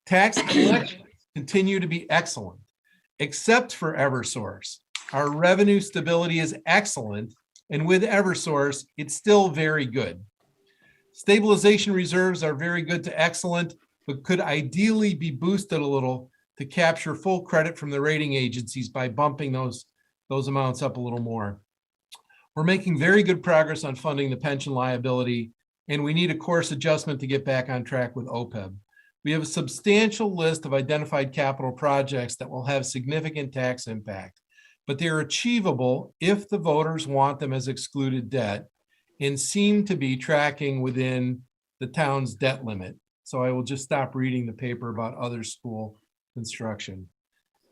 Tax collections continue to be excellent, except for Eversource. Our revenue stability is excellent, and with Eversource, it's still very good. Stabilization reserves are very good to excellent, but could ideally be boosted a little to capture full credit from the rating agencies by bumping those amounts up a little more. We're making very good progress on funding the pension liability, and we need a course adjustment to get back on track with OPEB. We have a substantial list of identified capital projects that will have significant tax impact, but they're achievable if the voters want them as excluded debt and seem to be tracking within the town's debt limit. So I will just stop reading the paper about other school construction.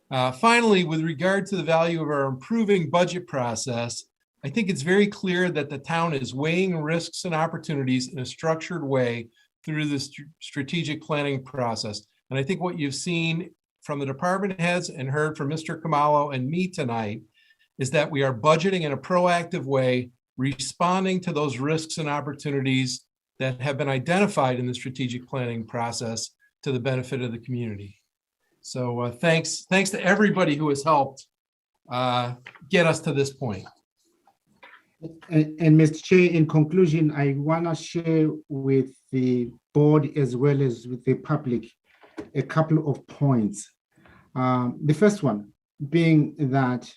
Finally, with regard to the value of our improving budget process, I think it's very clear that the town is weighing risks and opportunities in a structured way through the strategic planning process. And I think what you've seen from the department heads and heard from Mr. Khumalo and me tonight is that we are budgeting in a proactive way, responding to those risks and opportunities that have been identified in the strategic planning process to the benefit of the community. So thanks to everybody who has helped get us to this point. And Mr. Chair, in conclusion, I want to share with the board as well as with the public a couple of points. The first one being that,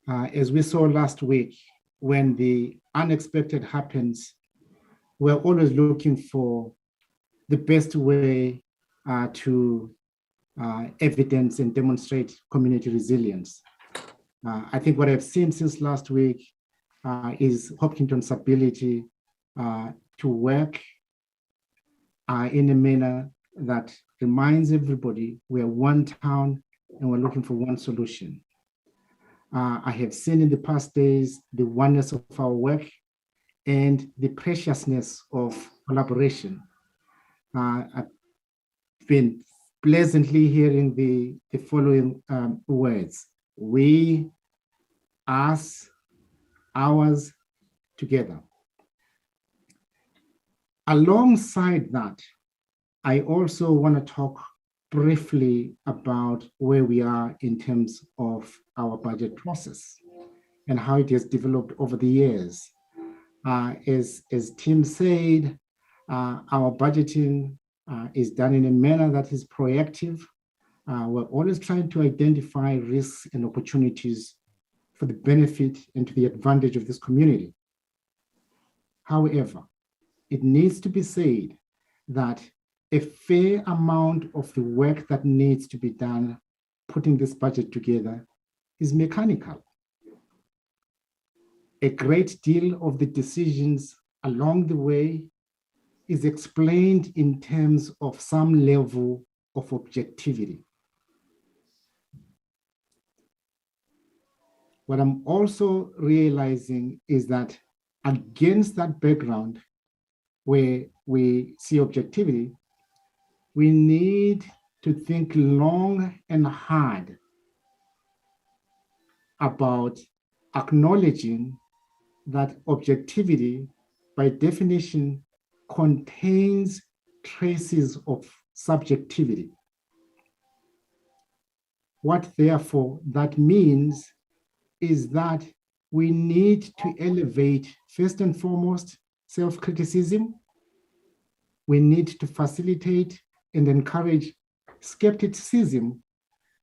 as we saw last week, when the unexpected happens, we're always looking for the best way to evidence and demonstrate community resilience. I think what I've seen since last week is Hopkinton's ability to work in a manner that reminds everybody we're one town and we're looking for one solution. I have seen in the past days the oneness of our work and the preciousness of collaboration. I've been pleasantly hearing the following words: we, us, ours, together. Alongside that, I also want to talk briefly about where we are in terms of our budget process and how it has developed over the years. As Tim said, our budgeting is done in a manner that is proactive. We're always trying to identify risks and opportunities for the benefit and to the advantage of this community. However, it needs to be said that a fair amount of the work that needs to be done putting this budget together is mechanical. A great deal of the decisions along the way is explained in terms of some level of objectivity. What I'm also realizing is that against that background, where we see objectivity, we need to think long and hard about acknowledging that objectivity, by definition, contains traces of subjectivity. What therefore that means is that we need to elevate, first and foremost, self-criticism. We need to facilitate and encourage skepticism,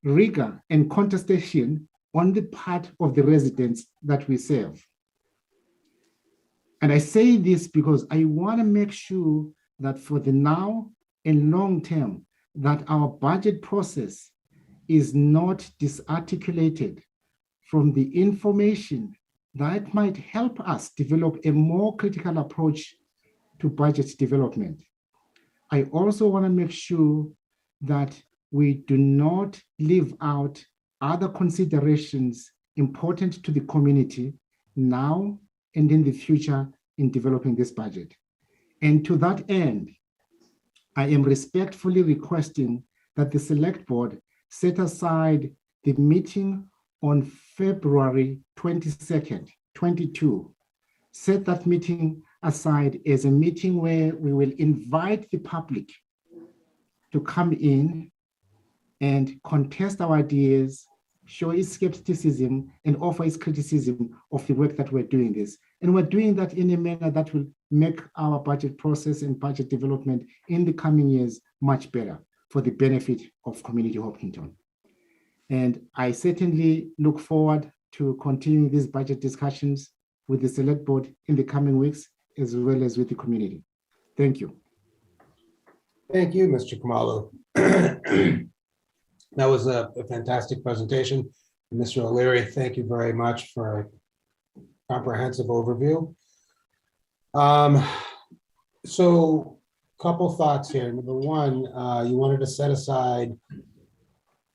rigor, and contestation on the part of the residents that we serve. And I say this because I want to make sure that for the now and long term, that our budget process is not disarticulated from the information that might help us develop a more critical approach to budget development. I also want to make sure that we do not leave out other considerations important to the community now and in the future in developing this budget. And to that end, I am respectfully requesting that the select board set aside the meeting on February 22nd, 22. Set that meeting aside as a meeting where we will invite the public to come in and contest our ideas, show its skepticism, and offer its criticism of the work that we're doing this. And we're doing that in a manner that will make our budget process and budget development in the coming years much better for the benefit of Community Hopkinton. And I certainly look forward to continuing these budget discussions with the select board in the coming weeks, as well as with the community. Thank you. Thank you, Mr. Khumalo. That was a fantastic presentation. Mr. O'Leary, thank you very much for a comprehensive overview. So couple thoughts here. Number one, you wanted to set aside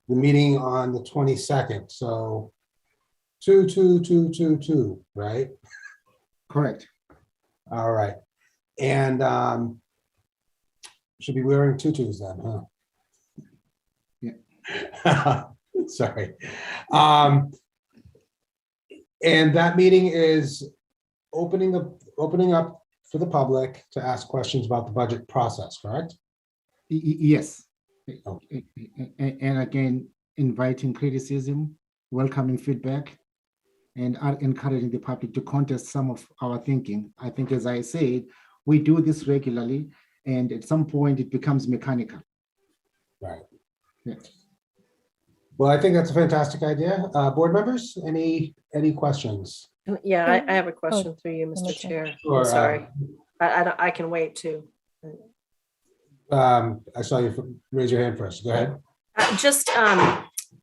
the meeting on the 22nd. So 2-2-2-2-2, right? Correct. All right. And should be wearing tutus then, huh? Yeah. Sorry. And that meeting is opening up for the public to ask questions about the budget process, correct? Yes. Okay. And again, inviting criticism, welcoming feedback, and are encouraging the public to contest some of our thinking. I think, as I said, we do this regularly, and at some point it becomes mechanical. Right. Yeah. Well, I think that's a fantastic idea. Board members, any questions? Yeah, I have a question through you, me Mr. too. Chair. Sure, I'm sorry. I can wait too. I saw you raise your hand first. Go ahead.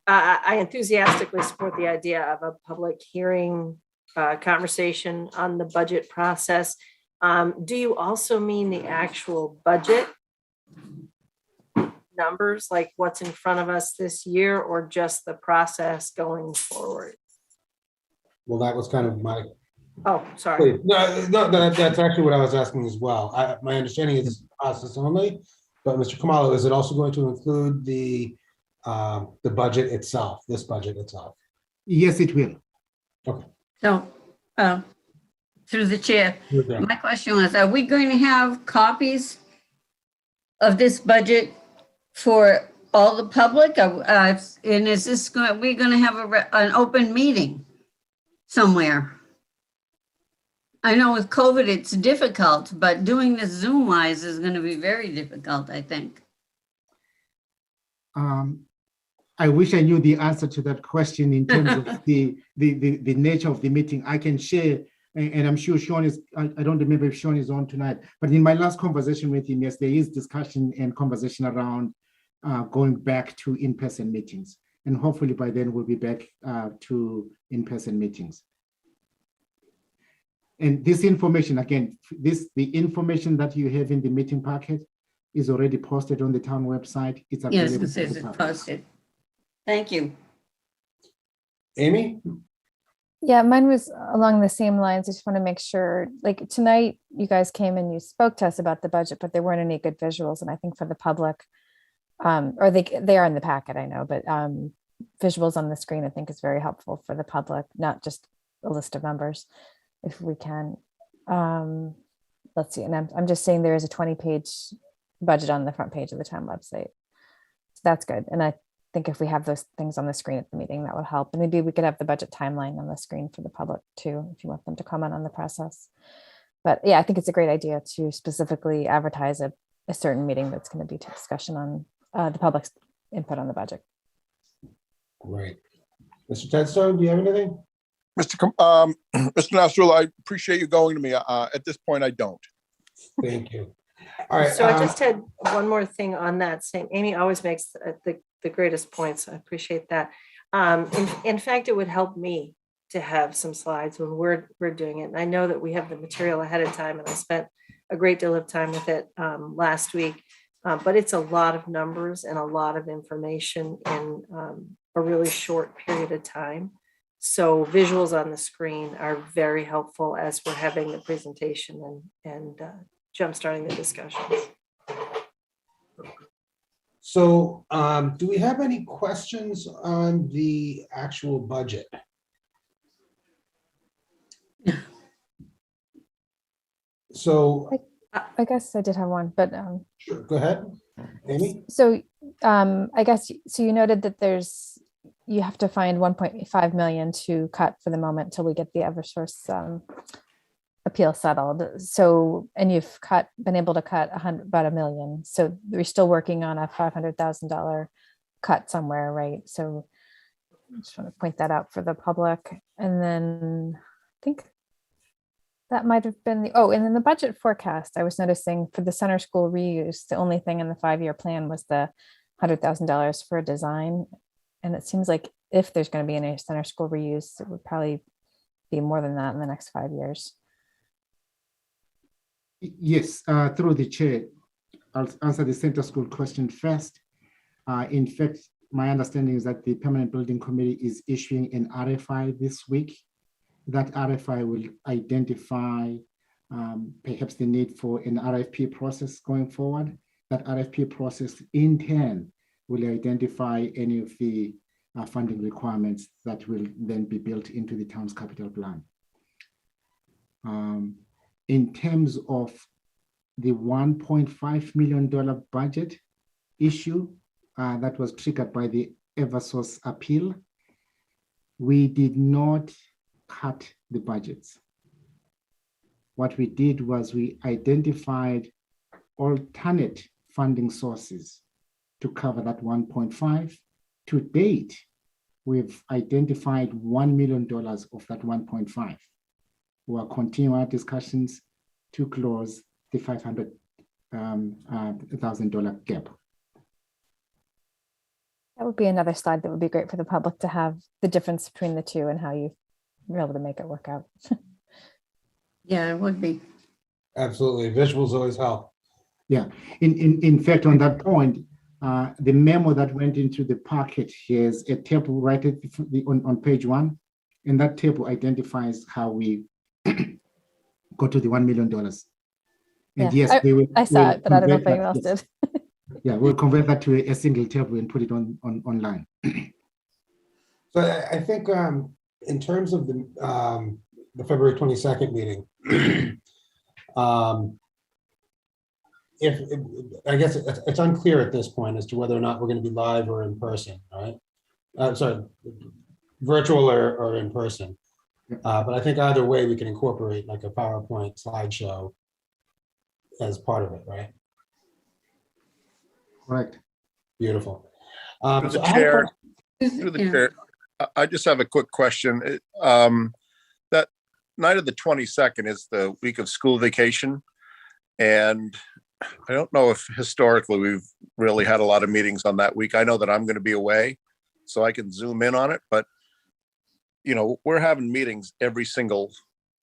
I enthusiastically support the idea of a public hearing conversation on the budget process. Do you also mean the actual budget numbers, like what's in front of us this year, or just the process going forward? Well, that was kind of my, Oh, sorry. no, that's actually what I was asking as well. My understanding is process only, but Mr. Khumalo, is it also going to include the budget itself, this budget itself? Yes, it will. Okay. So, through the chair, You're done. my question was, are we going to have copies of this budget for all the public? And is this going, we're going to have an open meeting somewhere? I know with COVID, it's difficult, but doing this Zoom wise is going to be very difficult, I think. I wish I knew the answer to that question in terms of the nature of the meeting. I can share, and I'm sure Sean is, I don't remember if Sean is on tonight, but in my last conversation with him, yes, there is discussion and conversation around going back to in-person meetings. And hopefully by then we'll be back to in-person meetings. And this information, again, the information that you have in the meeting packet is already posted on the town website. It's Yes, available. it says it's posted. Thank you. Amy? Yeah, mine was along the same lines. I just want to make sure, like tonight, you guys came and you spoke to us about the budget, but there weren't any good visuals. And I think for the public, or they are in the packet, I know, but visuals on the screen, I think is very helpful for the public, not just a list of numbers, if we can. Let's see, and I'm just saying there is a 20-page budget on the front page of the town website. So that's good. And I think if we have those things on the screen at the meeting, that would help. And maybe we could have the budget timeline on the screen for the public too, if you want them to comment on the process. But yeah, I think it's a great idea to specifically advertise a certain meeting that's going to be discussion on the public's input on the budget. Great. Mr. Tedstone, do you have anything? Mr. Nasrullah, I appreciate you going to me. At this point, I don't. Thank you. All right. So I just had one more thing on that same, Amy always makes the greatest points. I appreciate that. In fact, it would help me to have some slides when we're doing it. And I know that we have the material ahead of time, and I spent a great deal of time with it last week. But it's a lot of numbers and a lot of information in a really short period of time. So visuals on the screen are very helpful as we're having the presentation and jumpstarting the discussions. So do we have any questions on the actual budget? So, I guess I did have one, but sure, go ahead, Amy. so I guess, so you noted that you have to find 1.5 million to cut for the moment till we get the Eversource appeal settled. So, and you've been able to cut about $1 million. So we're still working on a $500,000 cut somewhere, right? So I just want to point that out for the public. And then I think that might have been and then the budget forecast, I was noticing for the center school reuse, the only thing in the 5-year plan was the $100,000 for a design. And it seems like if there's going to be any center school reuse, it would probably be more than that in the next 5 years. Yes, through the chair, I'll answer the center school question first. In fact, my understanding is that the Permanent Building Committee is issuing an RFI this week. That RFI will identify perhaps the need for an RFP process going forward. That RFP process in turn will identify any of the funding requirements that will then be built into the town's capital plan. In terms of the $1.5 million budget issue that was triggered by the Eversource appeal, we did not cut the budgets. What we did was we identified alternate funding sources to cover that 1.5. To date, we've identified $1 million of that 1.5. We are continuing our discussions to close the $500,000 gap. That would be another slide that would be great for the public to have the difference between the two and how you're able to make it work out. Yeah, it would be. Absolutely, visuals always help. Yeah, in fact, on that point, the memo that went into the packet has a table right at on page 1, and that table identifies how we go to the $1 million. And Yeah, yes, I saw it, but I don't know if anyone else did. Yeah, we'll convert that to a single table and put it online. So I think in terms of the February 22nd meeting, I guess it's unclear at this point as to whether or not we're going to be live or in person, right? Sorry, virtual or in person. But I think either way we can incorporate like a PowerPoint slideshow as part of it, right? Correct. Beautiful. Through the Yeah. chair, I just have a quick question. That night of the 22nd is the week of school vacation. And I don't know if historically we've really had a lot of meetings on that week. I know that I'm going to be away, so I can zoom in on it. But, you know, we're having meetings every single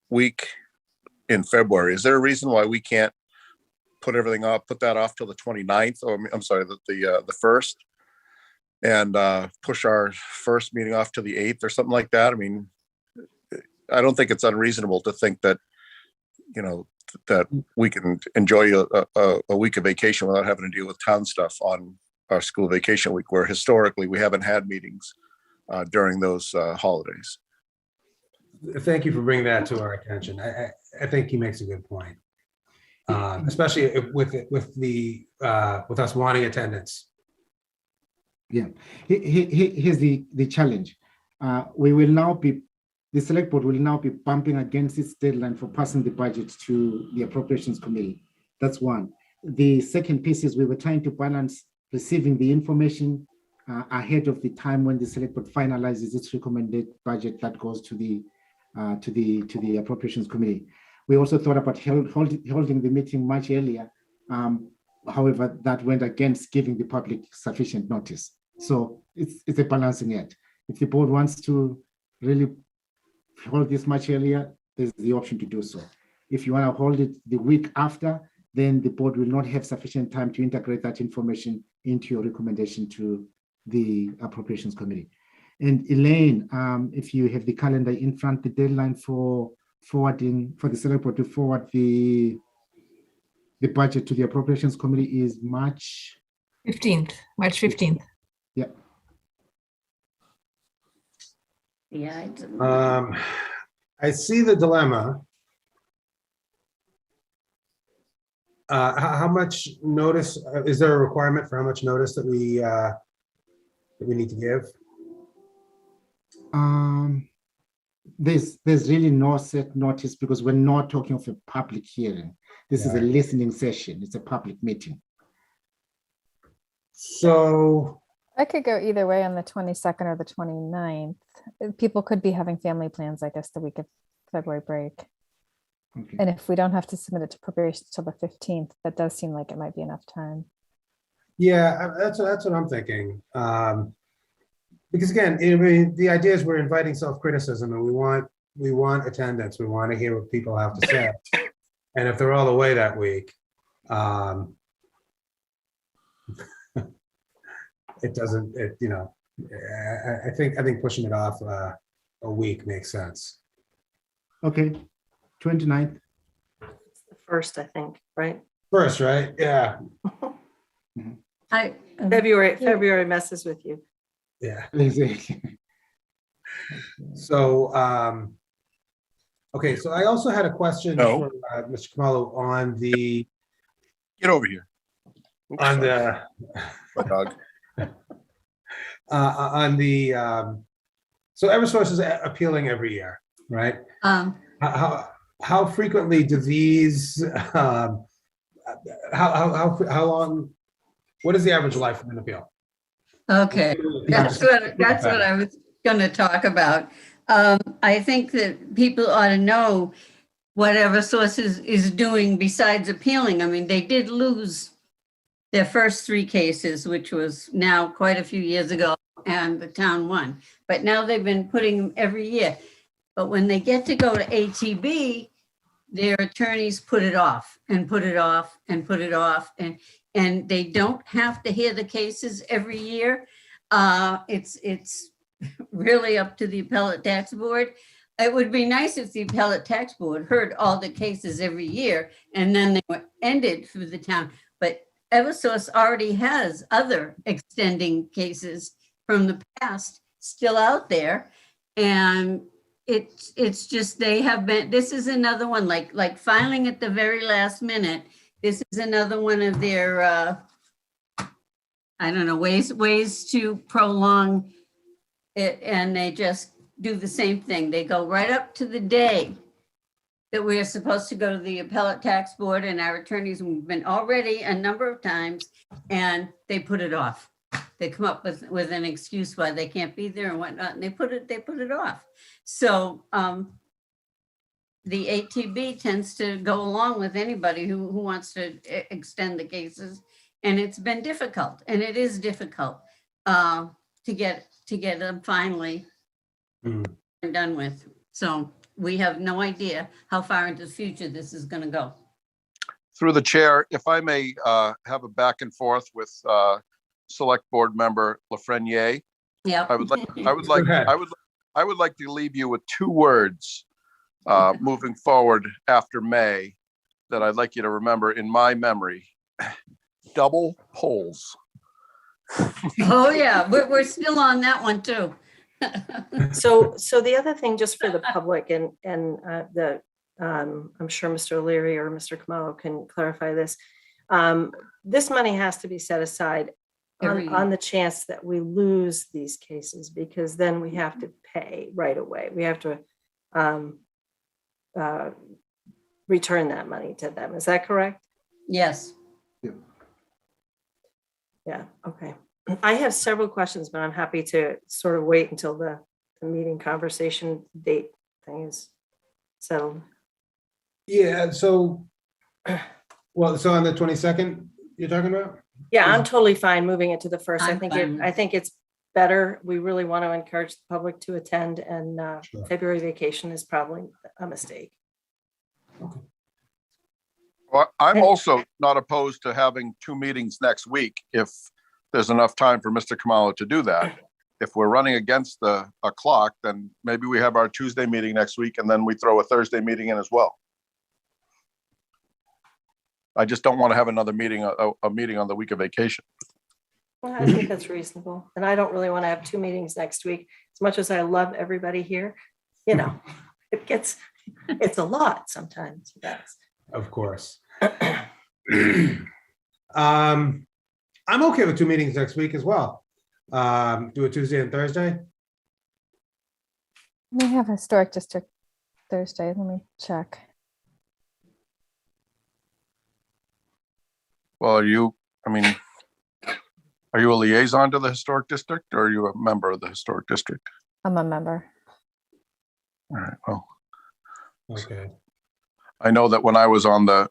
week in February. Is there a reason why we can't put everything off, put that off till the 29th, or I'm sorry, the 1st, and push our first meeting off to the 8th or something like that? I mean, I don't think it's unreasonable to think that, you know, that we can enjoy a week of vacation without having to deal with town stuff on our school vacation week, where historically we haven't had meetings during those holidays. Thank you for bringing that to our attention. I think he makes a good point, especially with us wanting attendance. Yeah, here's the challenge. The select board will now be bumping against its deadline for passing the budget to the appropriations committee. That's one. The second piece is we were trying to balance receiving the information ahead of the time when the select board finalizes its recommended budget that goes to the appropriations committee. We also thought about holding the meeting much earlier. However, that went against giving the public sufficient notice. So it's a balancing act. If the board wants to really hold this much earlier, there's the option to do so. If you want to hold it the week after, then the board will not have sufficient time to integrate that information into your recommendation to the Appropriations Committee. And Elaine, if you have the calendar in front, the deadline for forwarding, for the select board to forward the budget to the Appropriations Committee is March 15th, March 15th. Yeah. Yeah. I see the dilemma. How much notice, is there a requirement for how much notice that we need to give? There's really no set notice because we're not talking of a public hearing. This is a listening session. It's a public meeting. So, I could go either way on the 22nd or the 29th. People could be having family plans, I guess, the week of February break. Okay. And if we don't have to submit it to appropriations till the 15th, that does seem like it might be enough time. yeah, that's what I'm thinking. Because again, I mean, the idea is we're inviting self-criticism and we want attendance. We want to hear what people have to say. And if they're all away that week, it doesn't, I think pushing it off a week makes sense. Okay, 29th. It's the first, I think, right? First, right? Yeah, February messes with you. yeah. Exactly. So, okay, so I also had a question No. for Mr. Kamalo on the, Get over here. Oops, on sorry. the, My dog. on the, so Eversource is appealing every year, right? How frequently do these, how long, what is the average life of an appeal? Okay, that's what I was going to talk about. I think that people ought to know what Eversource is doing besides appealing. I mean, they did lose their first 3 cases, which was now quite a few years ago, and the town won. But now they've been putting them every year. But when they get to go to ATB, their attorneys put it off and put it off and put it off. And they don't have to hear the cases every year. It's really up to the appellate tax board. It would be nice if the appellate tax board heard all the cases every year and then they were ended for the town. But Eversource already has other extending cases from the past still out there. And it's just, they have been, this is another one, like filing at the very last minute. This is another one of their, I don't know, ways to prolong it. And they just do the same thing. They go right up to the day that we're supposed to go to the appellate tax board, and our attorneys have been already a number of times, and they put it off. They come up with an excuse why they can't be there and whatnot, and they put it off. So the ATB tends to go along with anybody who wants to extend the cases, and it's been difficult, and it is difficult to get them finally done with. So we have no idea how far into the future this is going to go. Through the chair, if I may have a back and forth with Select Board Member Lafreniere, Yeah. I would like to leave you with 2 words moving forward after May that I'd like you to remember in my memory. Double polls. Oh yeah, we're still on that one too. So the other thing, just for the public and I'm sure Mr. O'Leary or Mr. Kamalo can clarify this. This money has to be set aside on the chance that we lose these cases, because then we have to pay right away. We have to return that money to them. Is that correct? Yes. Yeah, okay. I have several questions, but I'm happy to sort of wait until the meeting conversation date thing is settled. Yeah, so, well, so on the 22nd, you're talking about? Yeah, I'm totally fine moving it to the first. I'm fine. I think it's better. We really want to encourage the public to attend, and Sure. February vacation is probably a mistake. Well, I'm also not opposed to having 2 meetings next week if there's enough time for Mr. Kamala to do that. If we're running against a clock, then maybe we have our Tuesday meeting next week and then we throw a Thursday meeting in as well. I just don't want to have another meeting, a meeting on the week of vacation. Well, I think that's reasonable. And I don't really want to have 2 meetings next week. As much as I love everybody here, you know, it's a lot sometimes. That's Of course. I'm okay with 2 meetings next week as well. Do a Tuesday and Thursday. We have historic district Thursday. Let me check. Well, are you a liaison to the historic district or are you a member of the historic district? I'm a member. All right, well, Okay. I know that when I was on a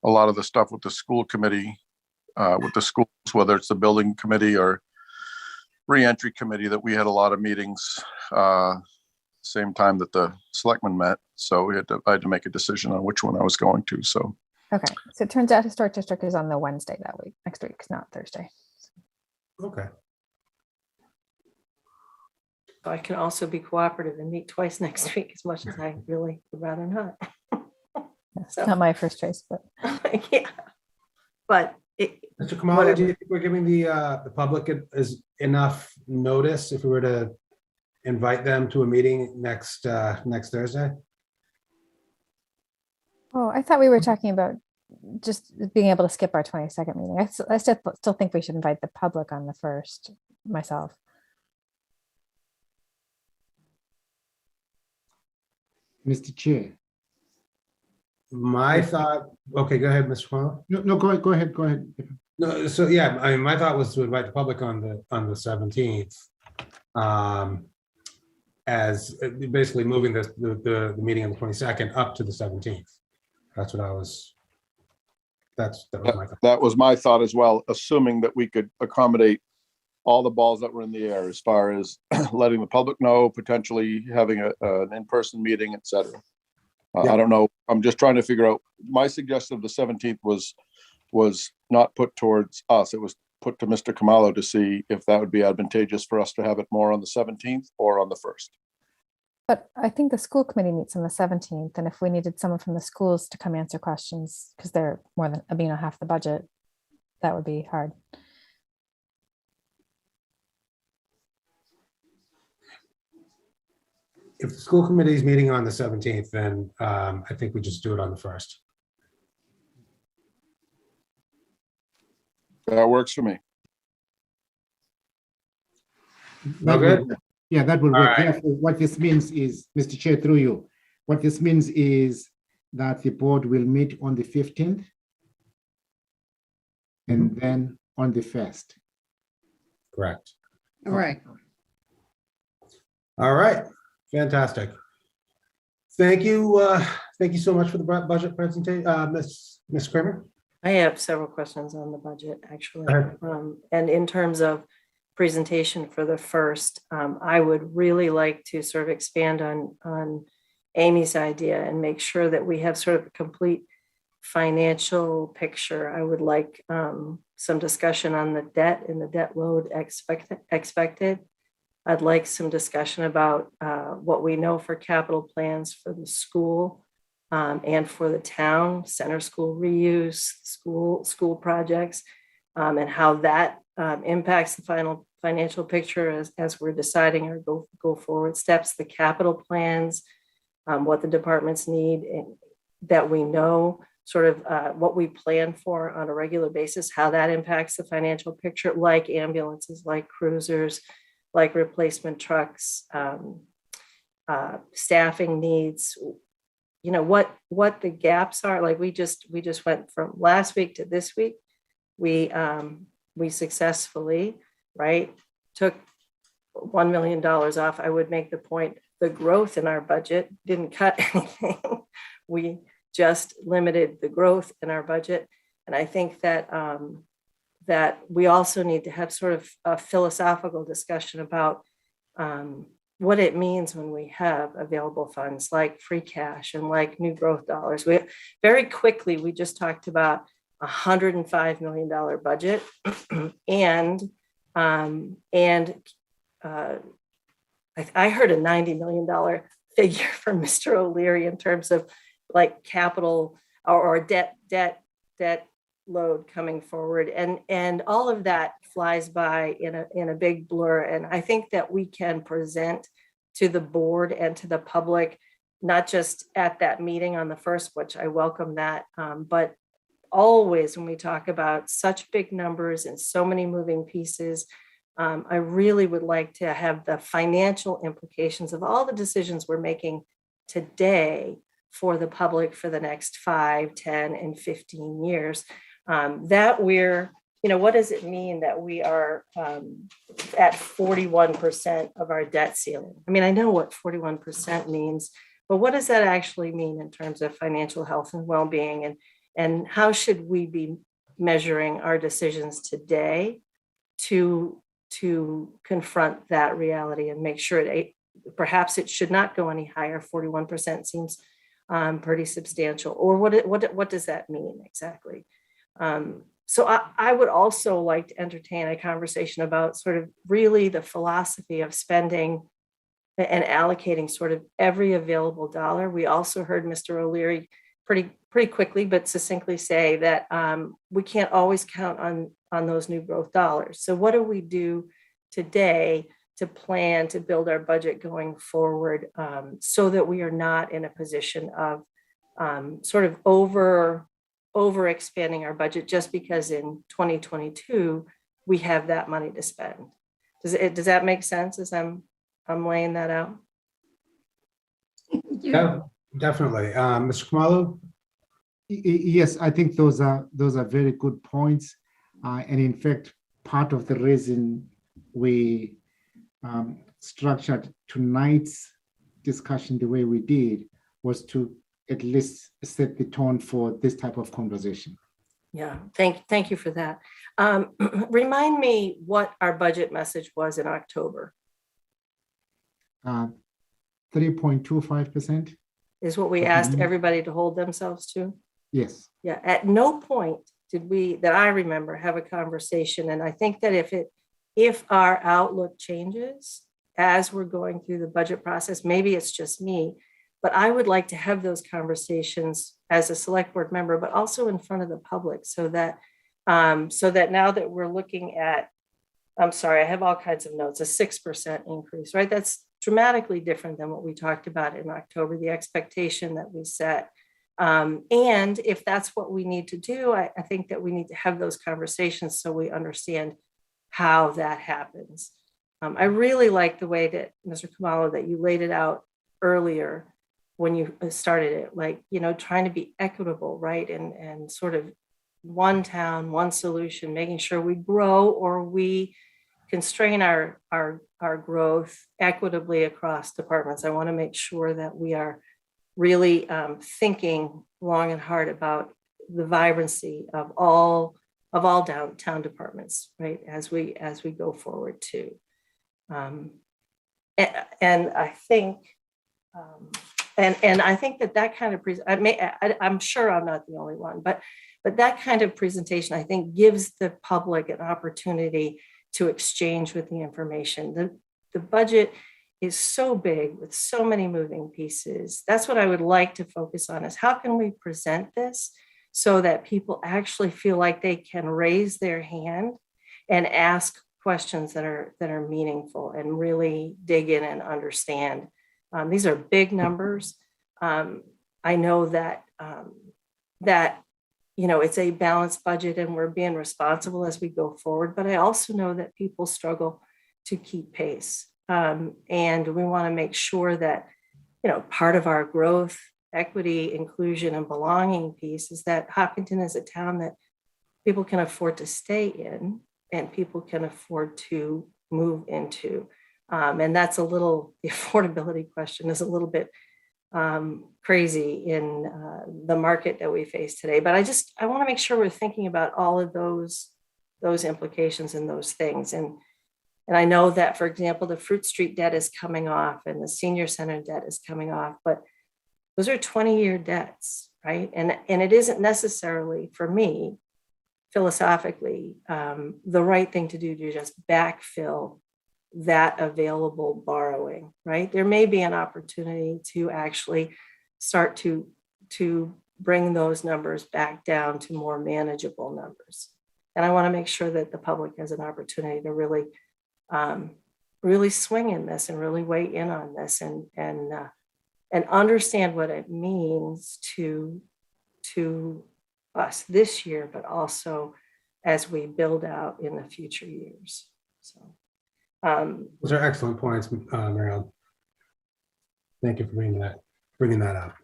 lot of the stuff with the school committee, with the schools, whether it's the building committee or reentry committee, that we had a lot of meetings, same time that the selectmen met. So I had to make a decision on which one I was going to, so. Okay, so it turns out historic district is on the Wednesday that week, next week, it's not Thursday. Okay. I can also be cooperative and meet twice next week, as much as I really would rather not. It's So- not my first choice, but Yeah. But Mr. Kamala, Whatever. do you think we're giving the public is enough notice if we were to invite them to a meeting next Thursday? oh, I thought we were talking about just being able to skip our 22nd meeting. I still think we should invite the public on the 1st myself. Mr. Chair. My thought, okay, go ahead, Mr. Kamala. No, go ahead. No, so yeah, I mean, my thought was to invite the public on the 17th. As basically moving the meeting on the 22nd up to the 17th. That was my thought. That was my thought as well, assuming that we could accommodate all the balls that were in the air as far as letting the public know, potentially having an in-person meeting, et cetera. I don't know. I'm just trying to figure out, my suggestion of the 17th was not put towards us. It was put to Mr. Kamalo to see if that would be advantageous for us to have it more on the 17th or on the 1st. But I think the school committee meets on the 17th, and if we needed someone from the schools to come answer questions, because they're more than, half the budget, that would be hard. If the school committee is meeting on the 17th, then I think we just do it on the 1st. That works for me. No good? Yeah, that will All work. right. Therefore, what this means is, Mr. Chair, through you, what this means is that the board will meet on the 15th and then on the 1st. Correct. All right. All right, fantastic. Thank you so much for the budget presentation, Ms. Kramer. I have several questions on the budget, actually. Go ahead. And in terms of presentation for the 1st, I would really like to sort of expand on Amy's idea and make sure that we have sort of a complete financial picture. I would like some discussion on the debt and the debt load expected. I'd like some discussion about what we know for capital plans for the school and for the town, center school reuse, school projects, and how that impacts the final financial picture as we're deciding our go forward steps, the capital plans, what the departments need, and that we know sort of what we plan for on a regular basis, how that impacts the financial picture, like ambulances, like cruisers, like replacement trucks, staffing needs, you know, what the gaps are. Like we just went from last week to this week. We successfully, right, took $1 million off. I would make the point, the growth in our budget didn't cut anything. We just limited the growth in our budget. And I think that that we also need to have sort of a philosophical discussion about what it means when we have available funds like free cash and like new growth dollars. We very quickly, we just talked about $105 million budget and I heard a $90 million figure from Mr. O'Leary in terms of like capital or debt load coming forward. And all of that flies by in a big blur. And I think that we can present to the board and to the public, not just at that meeting on the 1st, which I welcome that, but always when we talk about such big numbers and so many moving pieces, I really would like to have the financial implications of all the decisions we're making today for the public for the next 5, 10, and 15 years. That we're, what does it mean that we are at 41% of our debt ceiling? I mean, I know what 41% means, but what does that actually mean in terms of financial health and well-being? And how should we be measuring our decisions today to confront that reality and make sure perhaps it should not go any higher? 41% seems pretty substantial. Or what does that mean exactly? So I would also like to entertain a conversation about sort of really the philosophy of spending and allocating sort of every available dollar. We also heard Mr. O'Leary pretty quickly, but succinctly say that we can't always count on those new growth dollars. So what do we do today to plan to build our budget going forward so that we are not in a position of sort of over expanding our budget just because in 2022 we have that money to spend? Does that make sense as I'm laying that out? Yeah, definitely. Mr. Kamalu? Yes, I think those are very good points. And in fact, part of the reason we structured tonight's discussion the way we did was to at least set the tone for this type of conversation. Yeah, thank you for that. Remind me what our budget message was in October. 3.25%. Is what we asked everybody to hold themselves to? Yes. Yeah, at no point did we, that I remember, have a conversation. And I think that if our outlook changes as we're going through the budget process, maybe it's just me, but I would like to have those conversations as a select board member, but also in front of the public so that now that we're looking at, I'm sorry, I have all kinds of notes, a 6% increase, right? That's dramatically different than what we talked about in October, the expectation that we set. And if that's what we need to do, I think that we need to have those conversations so we understand how that happens. I really like the way that, Mr. Kamala, that you laid it out earlier when you started it, like, trying to be equitable, right? And sort of one town, one solution, making sure we grow or we constrain our growth equitably across departments. I want to make sure that we are really thinking long and hard about the vibrancy of all downtown departments, right? As we go forward too. And I think, and I think that kind of I'm sure I'm not the only one, but that kind of presentation, I think, gives the public an opportunity to exchange with the information. The budget is so big with so many moving pieces. That's what I would like to focus on, is how can we present this so that people actually feel like they can raise their hand and ask questions that are meaningful and really dig in and understand. These are big numbers. I know that it's a balanced budget and we're being responsible as we go forward, but I also know that people struggle to keep pace. And we want to make sure that, part of our growth, equity, inclusion, and belonging piece is that Hopkinton is a town that people can afford to stay in and people can afford to move into. And that's the affordability question is a little bit crazy in the market that we face today. But I want to make sure we're thinking about all of those implications and those things. And And I know that, for example, the Fruit Street debt is coming off and the senior center debt is coming off, but those are 20-year debts, right? And it isn't necessarily, for me, philosophically, the right thing to do to just backfill that available borrowing, right? There may be an opportunity to actually start to bring those numbers back down to more manageable numbers. And I want to make sure that the public has an opportunity to really, really swing in this and really weigh in on this and understand what it means to us this year, but also as we build out in the future years. So. Those are excellent points, Mariel. Thank you for bringing that up.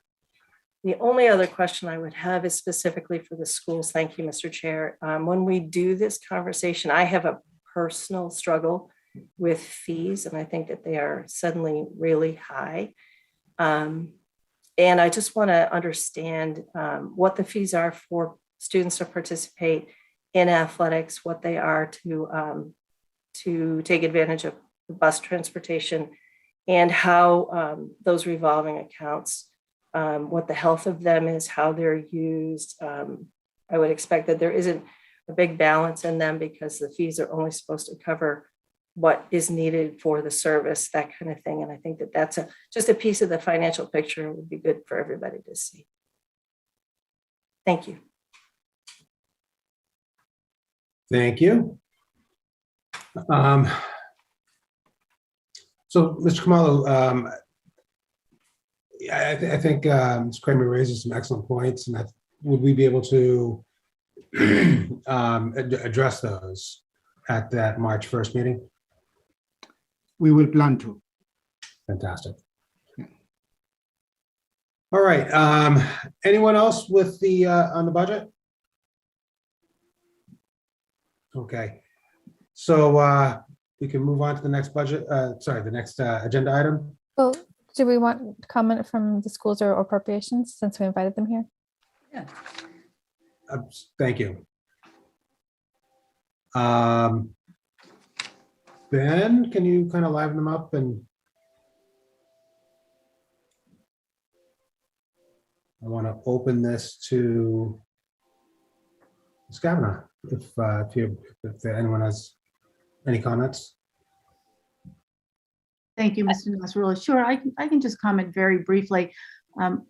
The only other question I would have is specifically for the schools. Thank you, Mr. Chair. When we do this conversation, I have a personal struggle with fees, and I think that they are suddenly really high. And I just want to understand what the fees are for students to participate in athletics, what they are to take advantage of bus transportation, and how those revolving accounts, what the health of them is, how they're used. I would expect that there isn't a big balance in them because the fees are only supposed to cover what is needed for the service, that kind of thing. And I think that that's just a piece of the financial picture and would be good for everybody to see. Thank you. Thank you. So, Mr. Khumalo, I think Ms. Kramer raises some excellent points, and would we be able to address those at that March 1st meeting? We will plan to. Fantastic. All right. Anyone else with the on the budget? Okay. So we can move on to the next budget. The next agenda item. Well, do we want comment from the schools or appropriations since we invited them here? Yeah. Thank you. Ben, can you kind of liven them up? And I want to open this to Ms. Kavanaugh, if anyone has any comments. Thank you, Mr. Nasrullah. Sure, I can just comment very briefly.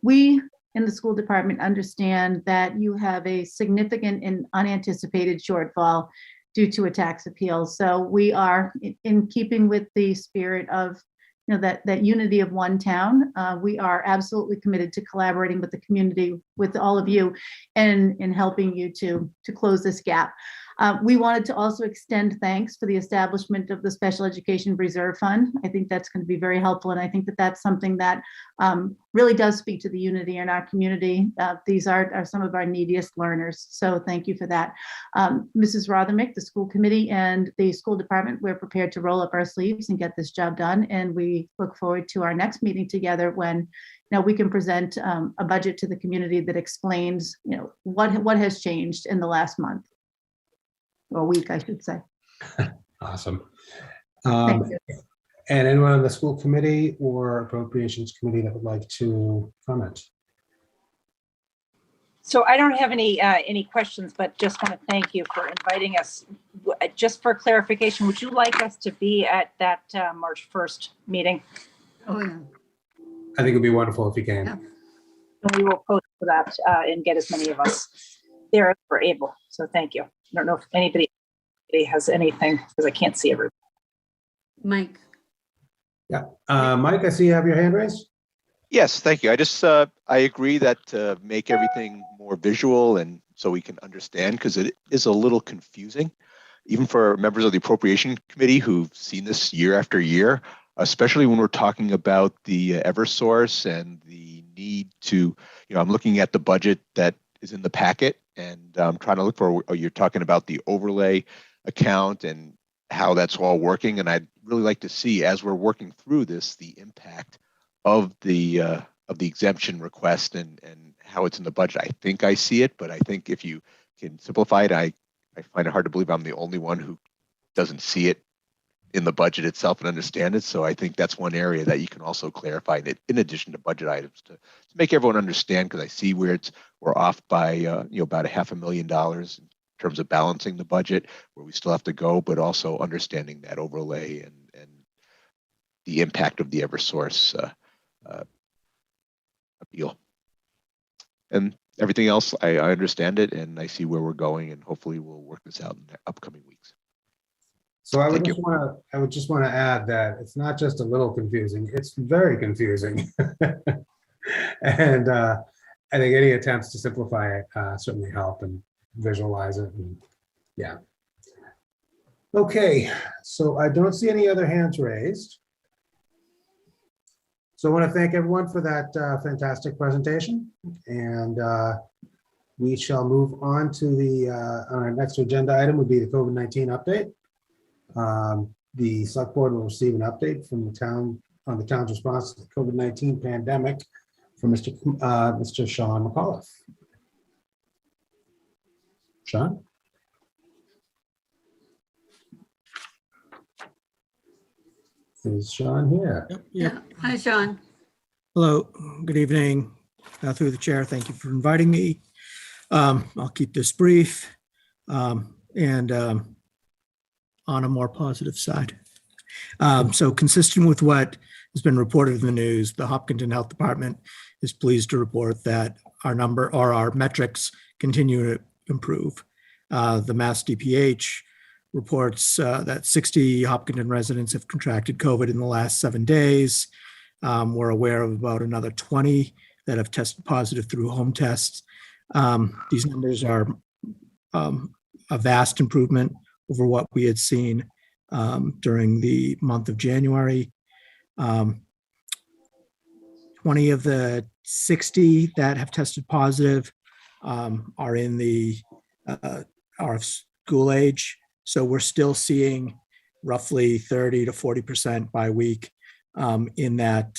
We in the school department understand that you have a significant and unanticipated shortfall due to a tax appeal. So we are in keeping with the spirit of that unity of one town. We are absolutely committed to collaborating with the community, with all of you, and in helping you to close this gap. We wanted to also extend thanks for the establishment of the Special Education Reserve Fund. I think that's going to be very helpful, and I think that that's something that really does speak to the unity in our community. These are some of our neediest learners, so thank you for that. Mrs. Rothermick, the school committee, and the school department, we're prepared to roll up our sleeves and get this job done, and we look forward to our next meeting together when we can present a budget to the community that explains what has changed in the last month. Or week, I should say. Awesome. Thank you. And anyone on the school committee or appropriations committee that would like to comment? So I don't have any questions, but just want to thank you for inviting us. Just for clarification, would you like us to be at that March 1st meeting? Oh, yeah. I think it'd be wonderful if you can. Yeah. And we will post for that and get as many of us there as we're able. So thank you. I don't know if anybody has anything because I can't see everybody. Mike. Yeah. Mike, I see you have your hand raised. Yes, thank you. I agree that to make everything more visual and so we can understand, because it is a little confusing, even for members of the Appropriation Committee who've seen this year after year, especially when we're talking about the Eversource and the need to, I'm looking at the budget that is in the packet and I'm trying to look for, you're talking about the overlay account and how that's all working. And I'd really like to see, as we're working through this, the impact of the exemption request and how it's in the budget. I think I see it, but I think if you can simplify it, I find it hard to believe I'm the only one who doesn't see it in the budget itself and understand it. So I think that's one area that you can also clarify that in addition to budget items to make everyone understand, because I see where we're off by about $500,000 in terms of balancing the budget, where we still have to go, but also understanding that overlay and the impact of the Eversource appeal. And everything else, I understand it and I see where we're going, and hopefully we'll work this out in the upcoming weeks. So I would Thank just want to add that it's not just a little confusing, it's very confusing. And I think any attempts to simplify it certainly help and visualize it. And yeah. Okay, so I don't see any other hands raised. So I want to thank everyone for that fantastic presentation, and we shall move on to our next agenda item would be the COVID-19 update. The select board will receive an update from the town on the town's response to the COVID-19 pandemic from Mr. Sean McAuliffe. Sean? Is Sean here? Yep. Yeah. Hi, Sean. Hello, good evening. Through the chair, thank you for inviting me. I'll keep this brief and on a more positive side. So consistent with what has been reported in the news, the Hopkinton Health Department is pleased to report that our metrics continue to improve. The Mass DPH reports that 60 Hopkinton residents have contracted COVID in the last 7 days. We're aware of about another 20 that have tested positive through home tests. These numbers are a vast improvement over what we had seen during the month of January. 20 of the 60 that have tested positive are in the are school age. So we're still seeing roughly 30 to 40% by week in that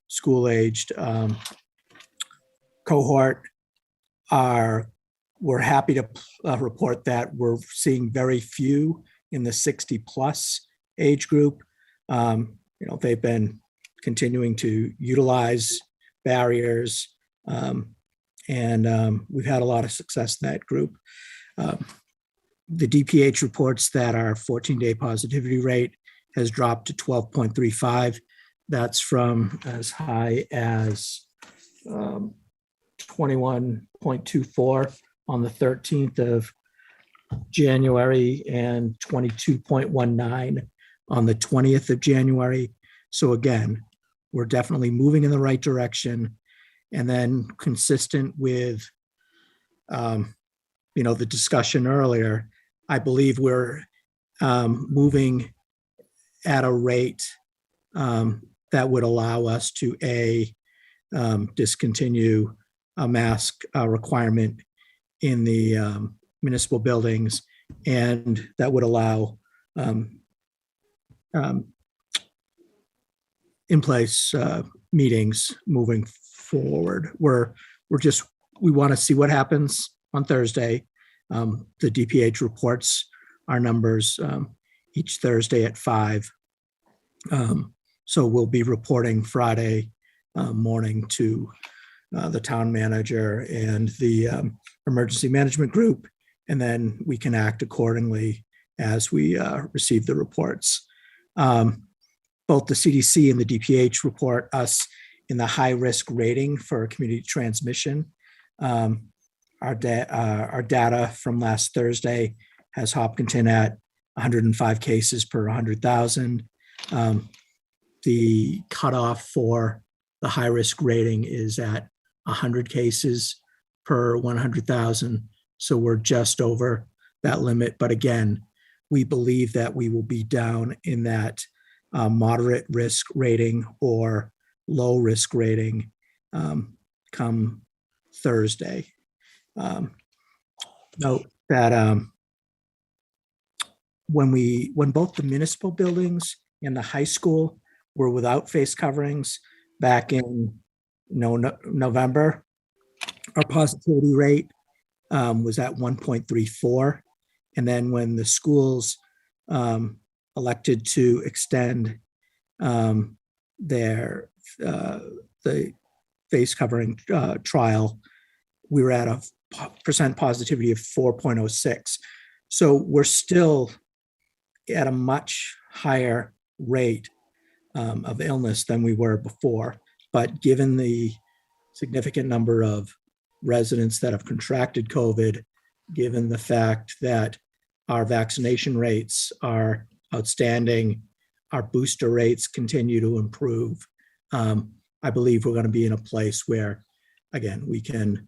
school-aged cohort. We're happy to report that we're seeing very few in the 60-plus age group. They've been continuing to utilize barriers, and we've had a lot of success in that group. The DPH reports that our 14-day positivity rate has dropped to 12.35. That's from as high as 21.24 on the 13th of January and 22.19 on the 20th of January. So again, we're definitely moving in the right direction. And then consistent with, the discussion earlier, I believe we're moving at a rate that would allow us to discontinue a mask requirement in the municipal buildings, and that would allow in place meetings moving forward. We want to see what happens on Thursday. The DPH reports our numbers each Thursday at 5. So we'll be reporting Friday morning to the town manager and the emergency management group, and then we can act accordingly as we receive the reports. Both the CDC and the DPH report us in the high risk rating for community transmission. Our data from last Thursday has Hopkinton at 105 cases per 100,000. The cutoff for the high risk rating is at 100 cases per 100,000. So we're just over that limit. But again, we believe that we will be down in that moderate risk rating or low risk rating come Thursday. Note that when both the municipal buildings and the high school were without face coverings back in November, our positivity rate was at 1.34. And then when the schools elected to extend the face covering trial, we were at a percent positivity of 4.06. So we're still at a much higher rate of illness than we were before. But given the significant number of residents that have contracted COVID, given the fact that our vaccination rates are outstanding, our booster rates continue to improve, I believe we're going to be in a place where, again, we can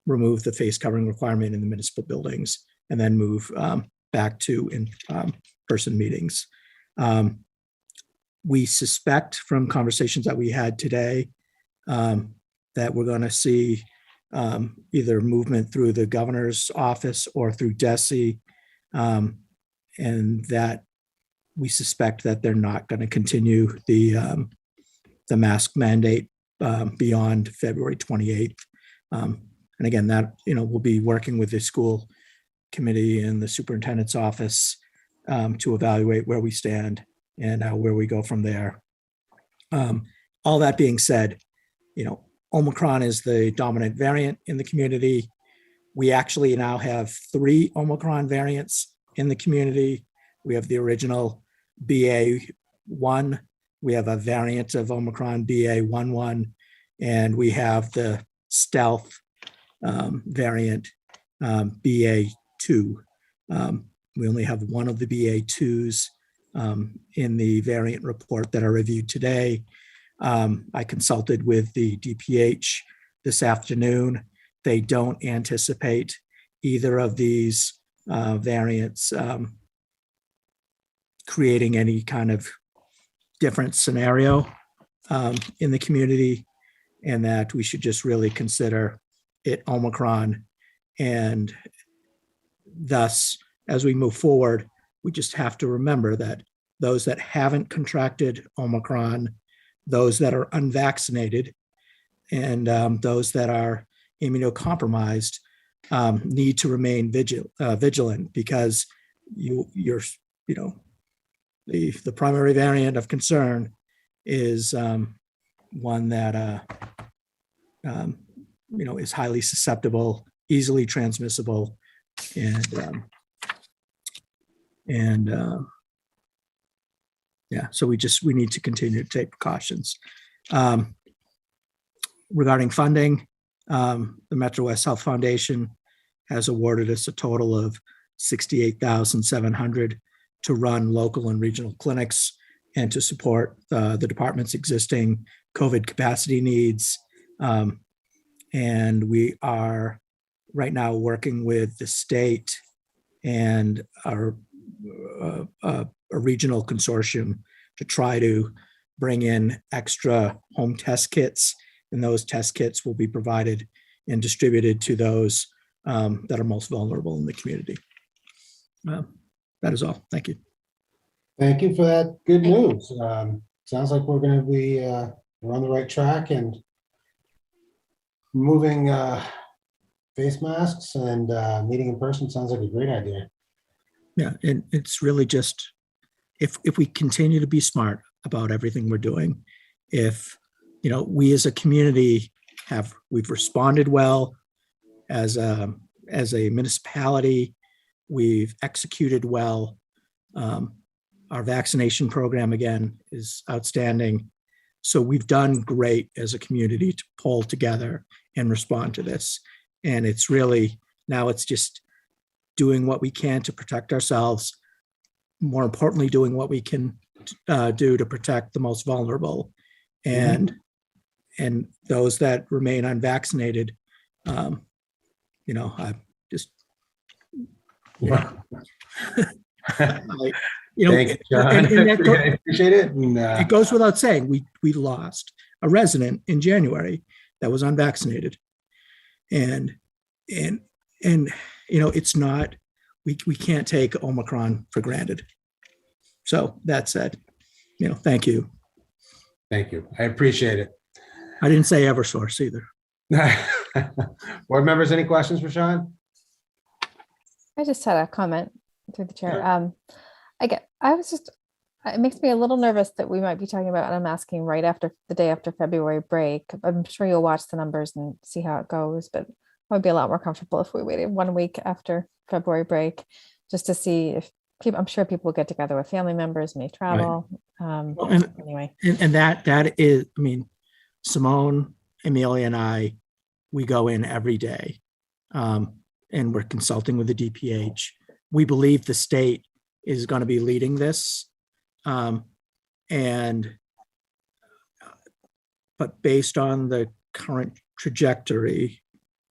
remove the face covering requirement in the municipal buildings and then move back to in-person meetings. We suspect from conversations that we had today that we're going to see either movement through the governor's office or through DESE, and that we suspect that they're not going to continue the mask mandate beyond February 28th. And again, that we'll be working with the school committee and the superintendent's office to evaluate where we stand and where we go from there. All that being said, Omicron is the dominant variant in the community. We actually now have 3 Omicron variants in the community. We have the original BA.1, we have a variant of Omicron BA.11, and we have the stealth variant BA.2. We only have one of the BA.2s in the variant report that I reviewed today. I consulted with the DPH this afternoon. They don't anticipate either of these variants creating any kind of different scenario in the community, and that we should just really consider it Omicron. And thus, as we move forward, we just have to remember that those that haven't contracted Omicron, those that are unvaccinated, and those that are immunocompromised need to remain vigilant, because the primary variant of concern is one that is highly susceptible, easily transmissible, so we need to continue to take precautions. Regarding funding, the Metro West Health Foundation has awarded us a total of $68,700 to run local and regional clinics and to support the department's existing COVID capacity needs. And we are right now working with the state and a regional consortium to try to bring in extra home test kits, and those test kits will be provided and distributed to those that are most vulnerable in the community. That is all. Thank you. Thank you for that good news. Sounds like we're going to be we're on the right track, and moving face masks and meeting in person sounds like a great idea. Yeah, and it's really just if we continue to be smart about everything we're doing, if we as a community we've responded well as a municipality, we've executed well. Our vaccination program, again, is outstanding. So we've done great as a community to pull together and respond to this. And it's really, now it's just doing what we can to protect ourselves. More importantly, doing what we can do to protect the most vulnerable. And those that remain unvaccinated, I just, Thank you, John. I appreciate it. And, it goes without saying, we lost a resident in January that was unvaccinated, and it's not, we can't take Omicron for granted. So that said, thank you. Thank you. I appreciate it. I didn't say Eversource either. Board members, any questions for Sean? I just had a comment through the chair. It makes me a little nervous that we might be talking about, and I'm asking right after the day after February break. I'm sure you'll watch the numbers and see how it goes, but I'd be a lot more comfortable if we waited 1 week after February break, just to see if people, I'm sure people will get together with family members, may travel. Well, and- Anyway, And that is, I mean, Simone, Amelia, and I, we go in every day, and we're consulting with the DPH. We believe the state is going to be leading this, but based on the current trajectory,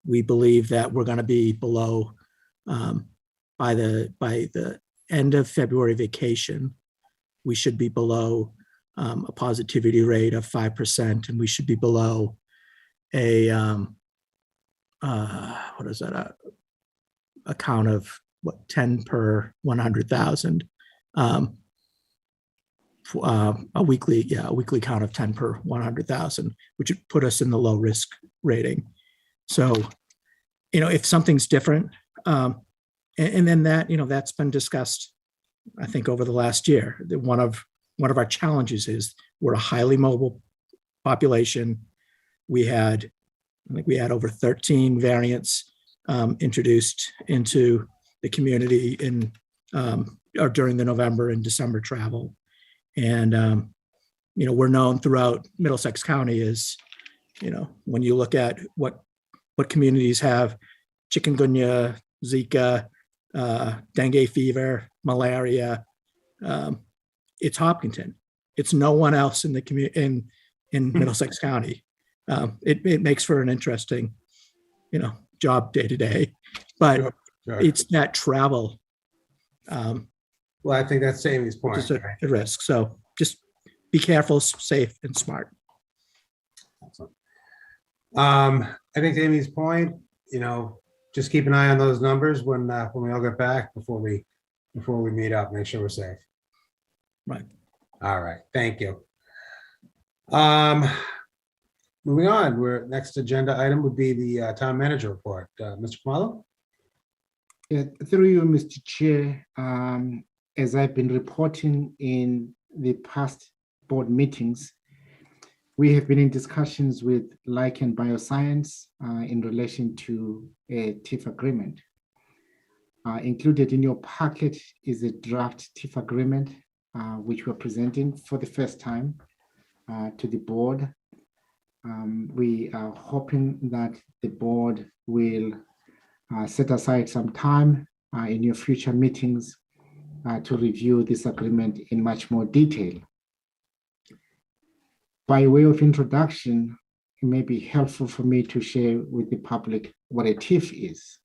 we believe that we're going to be below by the end of February vacation. We should be below a positivity rate of 5%, and we should be below a what is that, a count of 10 per 100,000, a weekly count of 10 per 100,000, which would put us in the low risk rating. So, if something's different, and then that, that's been discussed, I think, over the last year. One of our challenges is we're a highly mobile population. I think we had over 13 variants introduced into the community or during the November and December travel. And, we're known throughout Middlesex County as, when you look at what communities have chikungunya, Zika, dengue fever, malaria, it's Hopkinton. It's no one else in the community in Middlesex County. It makes for an interesting, job day to day, but Sure. it's that travel. Well, I think that's Amy's point. Just at right? risk. So just be careful, safe, and smart. Excellent. I think Amy's point, just keep an eye on those numbers when we all get back before we meet up, make sure we're safe. Right. All right, thank you. Moving on, next agenda item would be the town manager report. Mr. Kamalo? Yeah, through you, Mr. Chair, as I've been reporting in the past board meetings, we have been in discussions with Lichen Bioscience in relation to a TIF agreement. Included in your packet is a draft TIF agreement, which we're presenting for the first time to the board. We are hoping that the board will set aside some time in your future meetings to review this agreement in much more detail. By way of introduction, it may be helpful for me to share with the public what a TIF is.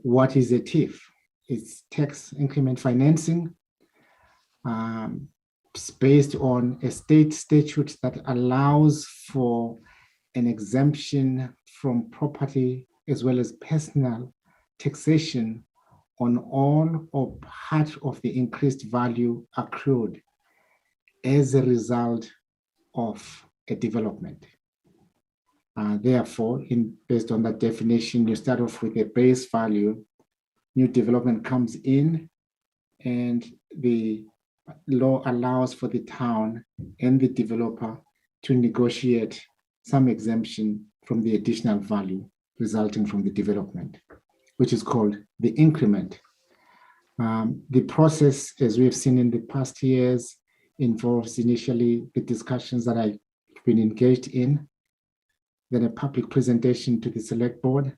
What is a TIF? It's tax increment financing. It's based on a state statute that allows for an exemption from property as well as personal taxation on all or part of the increased value accrued as a result of a development. Therefore, based on that definition, you start off with a base value, new development comes in, and the law allows for the town and the developer to negotiate some exemption from the additional value resulting from the development, which is called the increment. The process, as we have seen in the past years, involves initially the discussions that I've been engaged in, then a public presentation to the select board.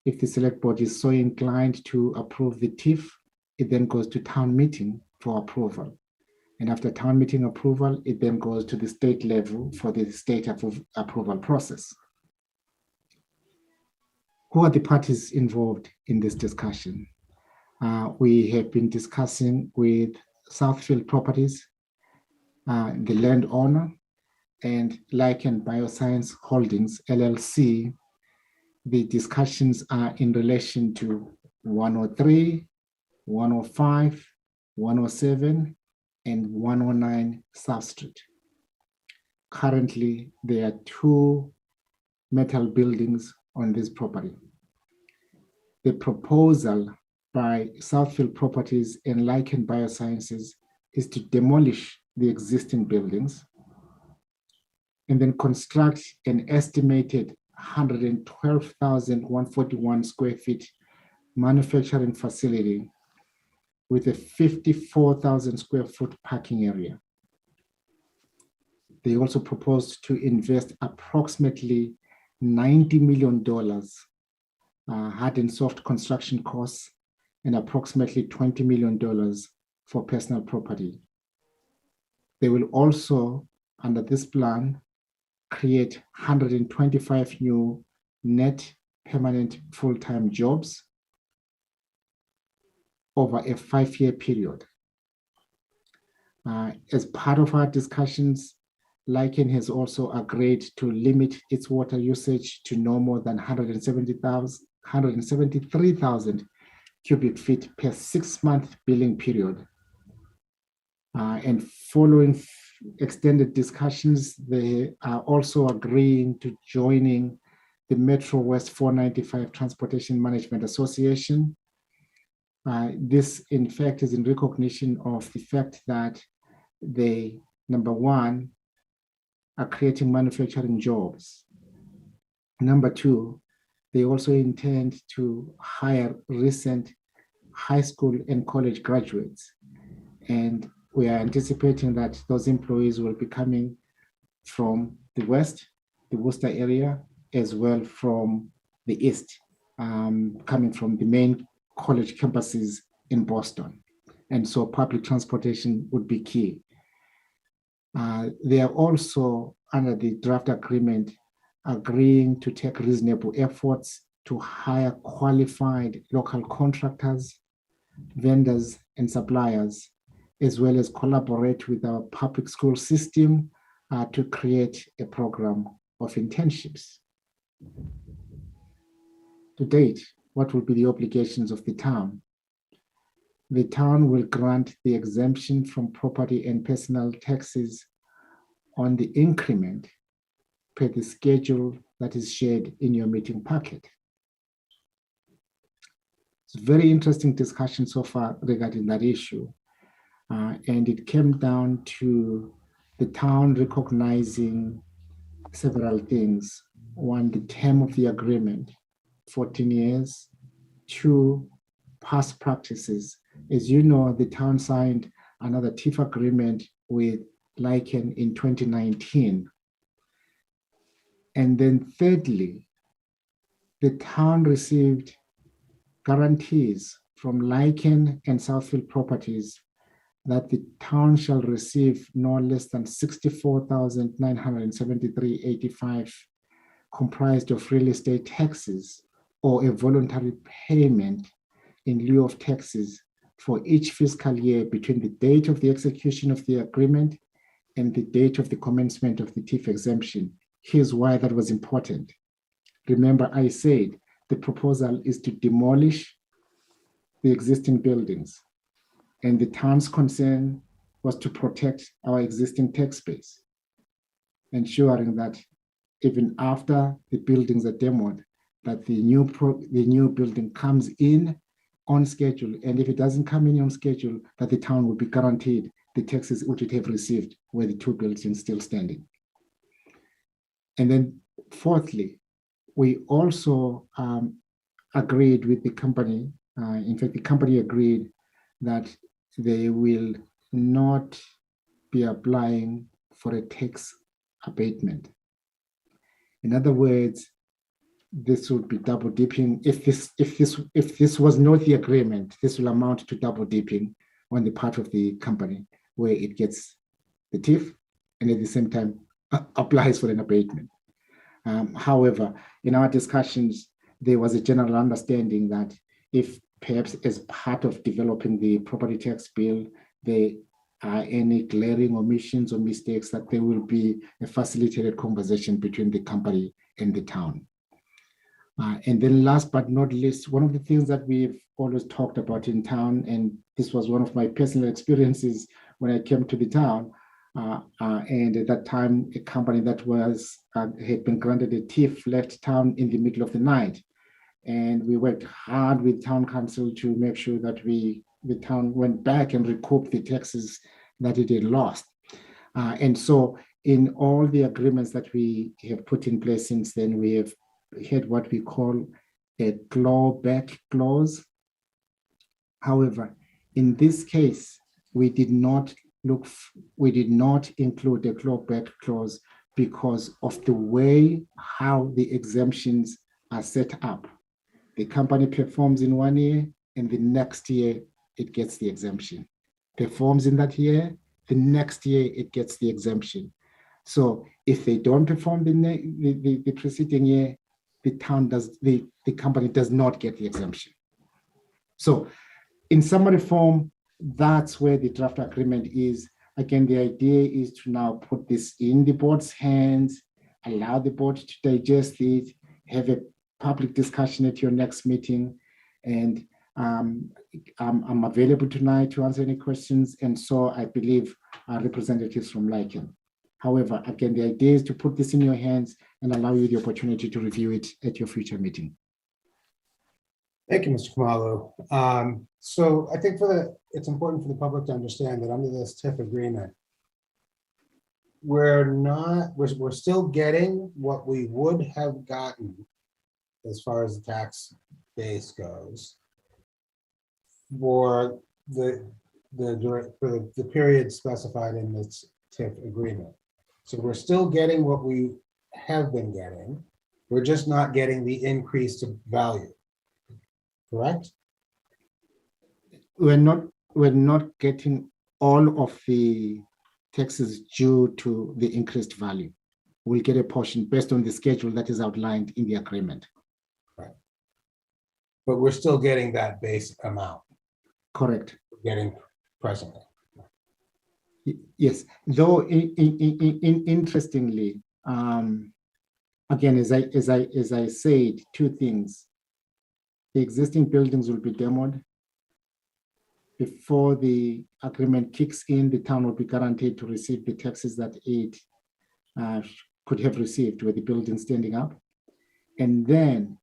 If the select board is so inclined to approve the TIF, it then goes to town meeting for approval. And after town meeting approval, it then goes to the state level for the state approval process. Who are the parties involved in this discussion? We have been discussing with Southfield Properties, the landowner, and Lichen Bioscience Holdings, LLC. The discussions are in relation to 103, 105, 107, and 109 South Street. Currently, there are 2 metal buildings on this property. The proposal by Southfield Properties and Lichen Biosciences is to demolish the existing buildings and then construct an estimated 112,141 square feet manufacturing facility with a 54,000 square foot parking area. They also proposed to invest approximately $90 million hard and soft construction costs and approximately $20 million for personal property. They will also, under this plan, create 125 new net permanent full-time jobs over a 5-year period. As part of our discussions, Lichen has also agreed to limit its water usage to no more than 173,000 cubic feet per 6-month billing period. And following extended discussions, they are also agreeing to joining the Metro West 495 Transportation Management Association. This, in fact, is in recognition of the fact that they, number one, are creating manufacturing jobs. Number two, they also intend to hire recent high school and college graduates. And we are anticipating that those employees will be coming from the West, the Worcester area, as well from the East, coming from the main college campuses in Boston. And so public transportation would be key. They are also, under the draft agreement, agreeing to take reasonable efforts to hire qualified local contractors, vendors, and suppliers, as well as collaborate with our public school system to create a program of internships. To date, what will be the obligations of the town? The town will grant the exemption from property and personal taxes on the increment per the schedule that is shared in your meeting packet. It's a very interesting discussion so far regarding that issue. And it came down to the town recognizing several things. One, the term of the agreement, 14 years. Two, past practices. As you know, the town signed another TIF agreement with Lichen in 2019. And then thirdly, the town received guarantees from Lichen and Southfield Properties that the town shall receive no less than $64,973.85 comprised of real estate taxes or a voluntary payment in lieu of taxes for each fiscal year between the date of the execution of the agreement and the date of the commencement of the TIF exemption. Here's why that was important. Remember, I said the proposal is to demolish the existing buildings, and the town's concern was to protect our existing tax base, ensuring that even after the buildings are demoed, that the new building comes in on schedule, and if it doesn't come in on schedule, that the town will be guaranteed the taxes which it have received where the two buildings still standing. And then fourthly, we also agreed with the company, in fact, the company agreed that they will not be applying for a tax abatement. In other words, this would be double dipping. If this was not the agreement, this will amount to double dipping on the part of the company, where it gets the TIF and at the same time applies for an abatement. However, in our discussions, there was a general understanding that if perhaps as part of developing the property tax bill, there are any glaring omissions or mistakes, that there will be a facilitated conversation between the company and the town. And then last but not least, one of the things that we've always talked about in town, and this was one of my personal experiences when I came to the town, and at that time, a company that was had been granted a TIF left town in the middle of the night. And we worked hard with town council to make sure that the town went back and recouped the taxes that it had lost. And so in all the agreements that we have put in place since then, we have had what we call a clawback clause. However, in this case, we did not include a clawback clause because of the way how the exemptions are set up. The company performs in 1 year, and the next year it gets the exemption. Performs in that year, the next year it gets the exemption. So if they don't perform the preceding year, the company does not get the exemption. So in summary form, that's where the draft agreement is. Again, the idea is to now put this in the board's hands, allow the board to digest it, have a public discussion at your next meeting. And I'm available tonight to answer any questions. And so I believe our representatives from Lycan. However, again, the idea is to put this in your hands and allow you the opportunity to review it at your future meeting. Thank you, Mr. Khumalo. So I think it's important for the public to understand that under this TIF agreement, we're still getting what we would have gotten as far as the tax base goes for the period specified in this TIF agreement. So we're still getting what we have been getting. We're just not getting the increased value. Correct? We're not getting all of the taxes due to the increased value. We'll get a portion based on the schedule that is outlined in the agreement. Right. But we're still getting that base amount. Correct. We're getting presently. Yes, though interestingly, again, as I said, two things. The existing buildings will be demoed. Before the agreement kicks in, the town will be guaranteed to receive the taxes that it could have received with the building standing up. And then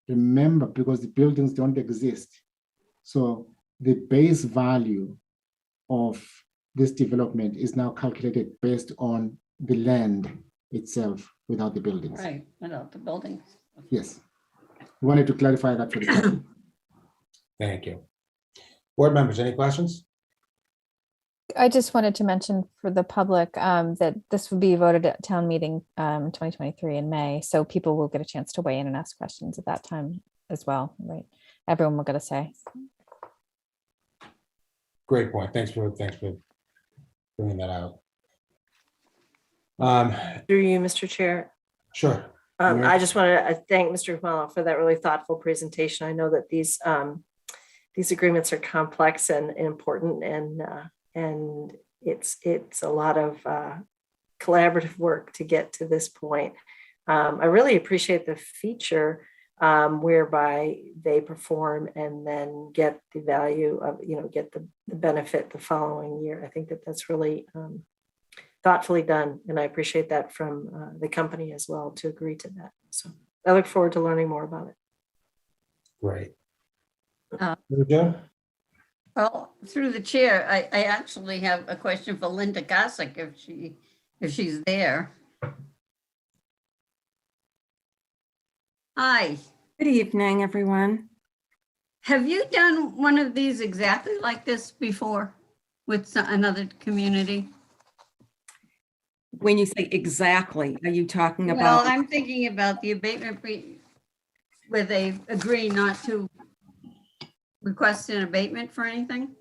remember, because the buildings don't exist, so the base value of this development is now calculated based on the land itself without the buildings. Right, without the buildings. Yes. Wanted to clarify that for the public. Thank you. Board members, any questions? I just wanted to mention for the public that this will be voted at town meeting 2023 in May. So people will get a chance to weigh in and ask questions at that time as well, right? Everyone will get a say. Great point. Thanks for bringing that out. Through you, Mr. Chair. Sure. I just want to thank Mr. Khumalo for that really thoughtful presentation. I know that these agreements are complex and important, and it's a lot of collaborative work to get to this point. I really appreciate the feature whereby they perform and then get the value of, get the benefit the following year. I think that's really thoughtfully done. And I appreciate that from the company as well to agree to that. So I look forward to learning more about it. Great. Well, through the chair, I actually have a question for Linda Gossick if she's there. Hi. Good evening, everyone. Have you done one of these exactly like this before with another community? When you say exactly, are you talking about? Well, I'm thinking about the abatement where they agree not to request an abatement for anything.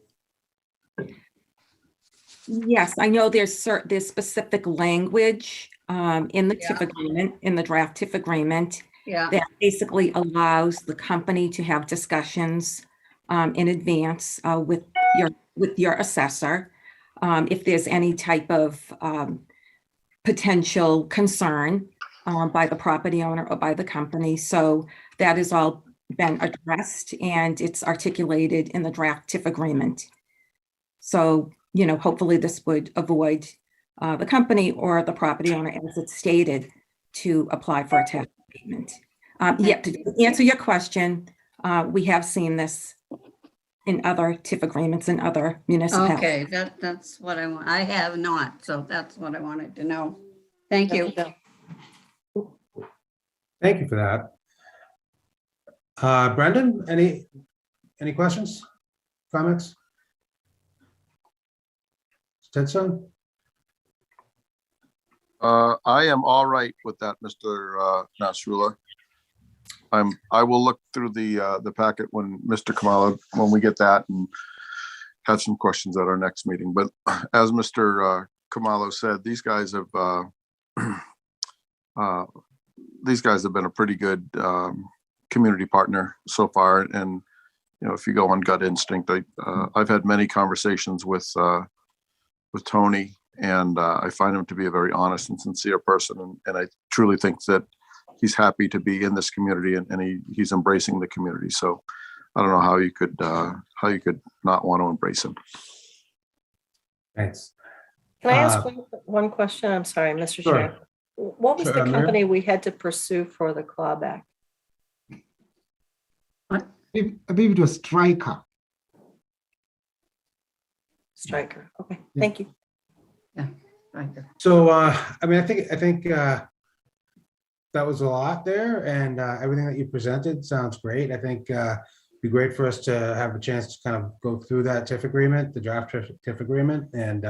Yes, I know there's specific language in the TIF agreement, in the draft TIF agreement, that basically allows the company to have discussions in advance with your assessor if there's any type of potential concern by the property owner or by the company. So that has all been addressed and it's articulated in the draft TIF agreement. So, hopefully this would avoid the company or the property owner, as it's stated, to apply for a tax abatement. Yeah, to answer your question, we have seen this in other TIF agreements in other municipalities. Okay, that's what I want. I have not, so that's what I wanted to know. Thank you. Thank you for that. Brendan, any questions, comments? Stetson? I am all right with that, Mr. Nasrullah. I will look through the packet when Mr. Kamala, when we get that, and have some questions at our next meeting. But as Mr. Kamalo said, these guys have been a pretty good community partner so far. And you know, if you go on gut instinct, I've had many conversations with Tony, and I find him to be a very honest and sincere person. And I truly think that he's happy to be in this community, and he's embracing the community. So I don't know how you could not want to embrace him. Thanks. Can I ask one question? I'm sorry, Mr. Sure. Chair. What was Sure, the Mary? company we had to pursue for the clawback? I believe it was Striker. Stryker. Okay, Yeah. thank you. Yeah, right there. So, I mean, I think that was a lot there, and everything that you presented sounds great. I think it'd be great for us to have a chance to kind of go through that TIF agreement, the draft TIF agreement, and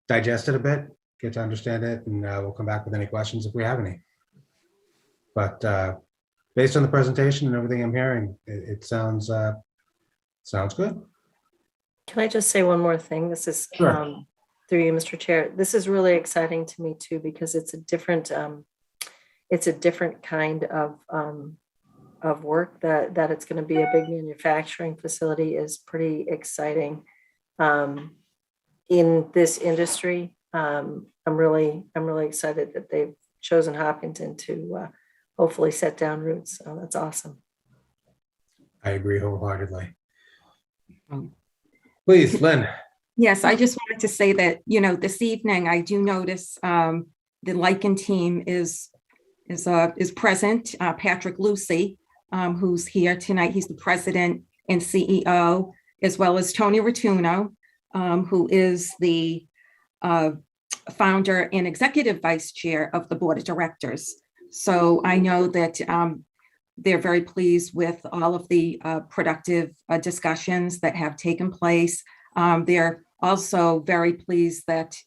digest it a bit, get to understand it, and we'll come back with any questions if we have any. But based on the presentation and everything I'm hearing, it sounds good. Can I just say one more thing? This is Sure. through you, Mr. Chair. This is really exciting to me too, because it's a different kind of work. That it's going to be a big manufacturing facility is pretty exciting in this industry. I'm really excited that they've chosen Hopkinton to hopefully set down roots. So that's awesome. I agree wholeheartedly. Um, Please, Lynn. Yes, I just wanted to say that, this evening, I do notice the Lycan team is present. Patrick Lucy, who's here tonight, he's the president and CEO, as well as Tony Rotuno, who is the founder and executive vice chair of the board of directors. So I know that they're very pleased with all of the productive discussions that have taken place. They're also very pleased that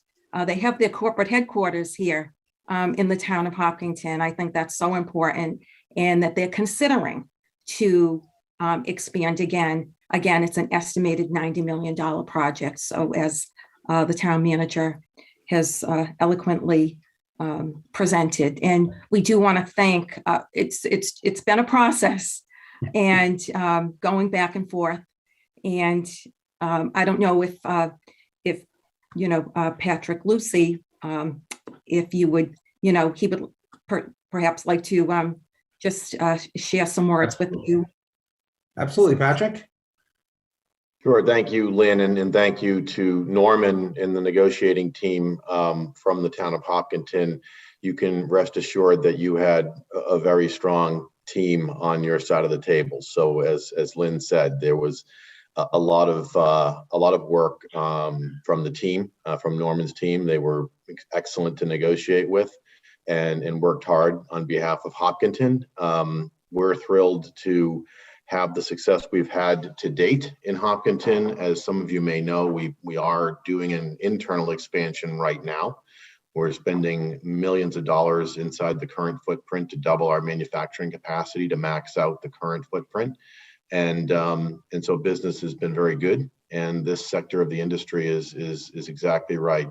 they have their corporate headquarters here in the town of Hopkinton. I think that's so important, and that they're considering to expand again. Again, it's an estimated $90 million project. So as the town manager has eloquently presented, and we do want to thank, it's been a process and going back and forth. And I don't know if Patrick Lucy, if you would, he would perhaps like to just share some words with you. Absolutely, Patrick. Sure. Thank you, Lynn, and thank you to Norman and the negotiating team from the town of Hopkinton. You can rest assured that you had a very strong team on your side of the table. So as Lynn said, there was a lot of work from the team, from Norman's team. They were excellent to negotiate with, and worked hard on behalf of Hopkinton. We're thrilled to have the success we've had to date in Hopkinton. As some of you may know, we are doing an internal expansion right now. We're spending millions of dollars inside the current footprint to double our manufacturing capacity to max out the current footprint. And so business has been very good. And this sector of the industry is exactly right.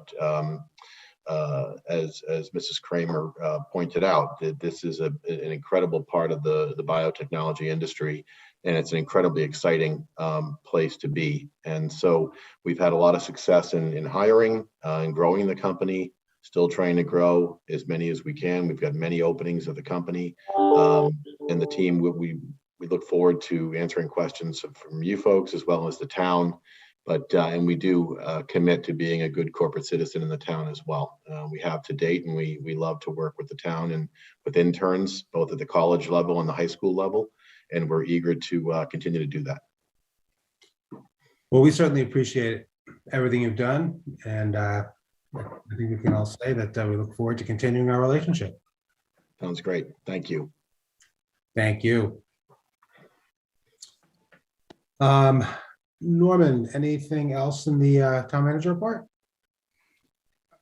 As Mrs. Kramer pointed out, that this is an incredible part of the biotechnology industry, and it's an incredibly exciting place to be. And so we've had a lot of success in hiring and growing the company, still trying to grow as many as we can. We've got many openings of the company and the team. We look forward to answering questions from you folks as well as the town But and we do commit to being a good corporate citizen in the town as well. We have to date, and we love to work with the town and with interns, both at the college level and the high school level. And we're eager to continue to do that. Well, we certainly appreciate everything you've done, and I think we can all say that we look forward to continuing our relationship. Sounds great. Thank you. Thank you. Norman, anything else in the town manager report?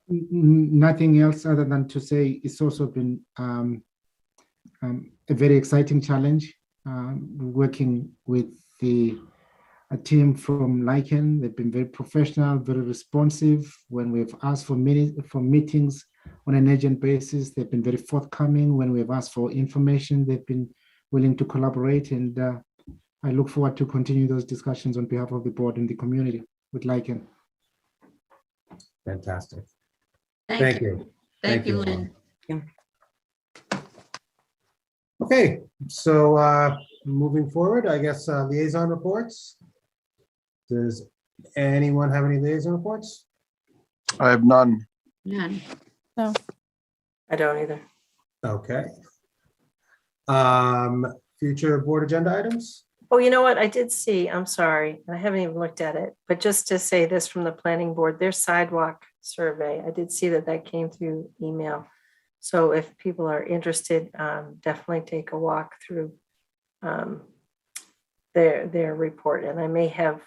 Nothing else other than to say it's also been a very exciting challenge working with a team from Lycan. They've been very professional, very responsive. When we've asked for meetings on an urgent basis, they've been very forthcoming. When we've asked for information, they've been willing to collaborate, and I look forward to continue those discussions on behalf of the board and the community with Lycan. Fantastic. Thank you. Thank you, Lynn. Okay, so moving forward, I guess liaison reports. Does anyone have any liaison reports? I have none. None. No. I don't either. Okay. Future board agenda items? Oh, you know what? I did see, I'm sorry, and I haven't even looked at it, but just to say this from the planning board, their sidewalk survey, I did see that came through email. So if people are interested, definitely take a walk through their report. And I may have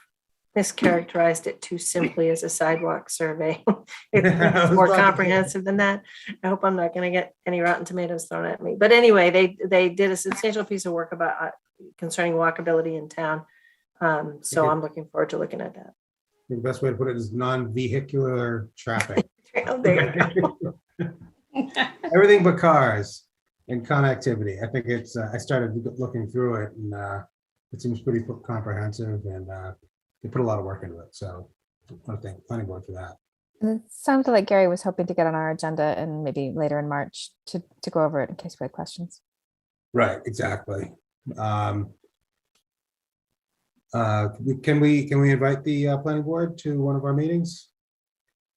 mischaracterized it too simply as a sidewalk survey. It's more comprehensive than that. I hope I'm not going to get any rotten tomatoes thrown at me. But anyway, they did a substantial piece of work about concerning walkability in town. So I'm looking forward to looking at that. The best way to put it is non-vehicular traffic. Oh, there you go. Everything but cars and connectivity. I think it's, I started looking through it, and it seems pretty comprehensive, and they put a lot of work into it. So I think planning board for that. And it sounded like Gary was hoping to get on our agenda and maybe later in March to go over it in case we had questions. Right, exactly. Can we invite the planning board to one of our meetings?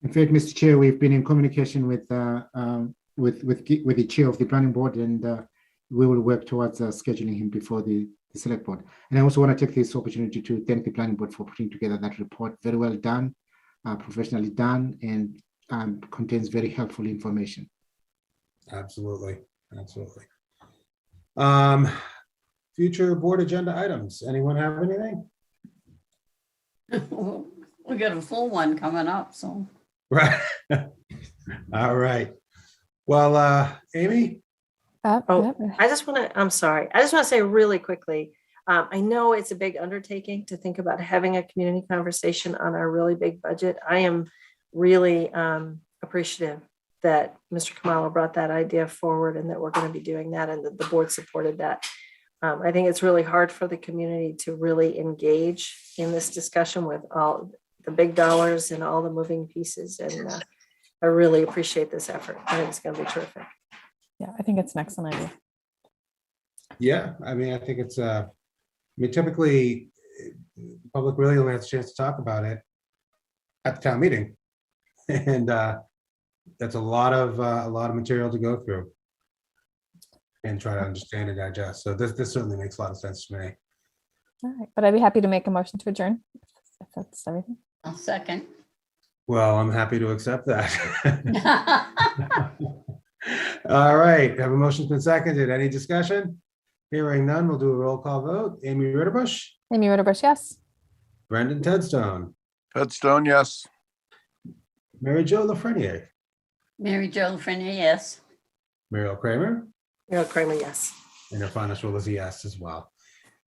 In fact, Mr. Chair, we've been in communication with the chair of the planning board, and we will work towards scheduling him before the select board. And I also want to take this opportunity to thank the planning board for putting together that report. Very well done, professionally done, and contains very helpful information. Absolutely, absolutely. Future board agenda items. Anyone have anything? We got a full one coming up, so. Right. All right. Well, Amy? I just want to, I'm sorry. I just want to say really quickly, I know it's a big undertaking to think about having a community conversation on our really big budget. I am really appreciative that Mr. Kamala brought that idea forward and that we're going to be doing that, and that the board supported that. I think it's really hard for the community to really engage in this discussion with all the big dollars and all the moving pieces. And I really appreciate this effort. I think it's going to be terrific. Yeah, I think it's an excellent idea. Yeah, I mean, I think it's, typically the public really only has a chance to talk about it at the town meeting. And that's a lot of material to go through and try to understand and digest. So this certainly makes a lot of sense to me. All right, but I'd be happy to make a motion to adjourn if that's everything. I'll second. Well, I'm happy to accept that. All right, have a motion's been seconded. Any discussion? Hearing none, we'll do a roll call vote. Amy Ritterbush? Amy Ritterbush, yes. Brendan Tedstone? Tedstone, yes. Mary Jo Lafreniere? Mary Jo Lafreniere, yes. Muriel Kramer? Muriel Kramer, yes. And our final rule is a yes as well.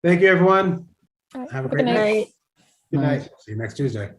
Thank you, everyone. All right, Have a good great night. night. Good night. See you next Tuesday.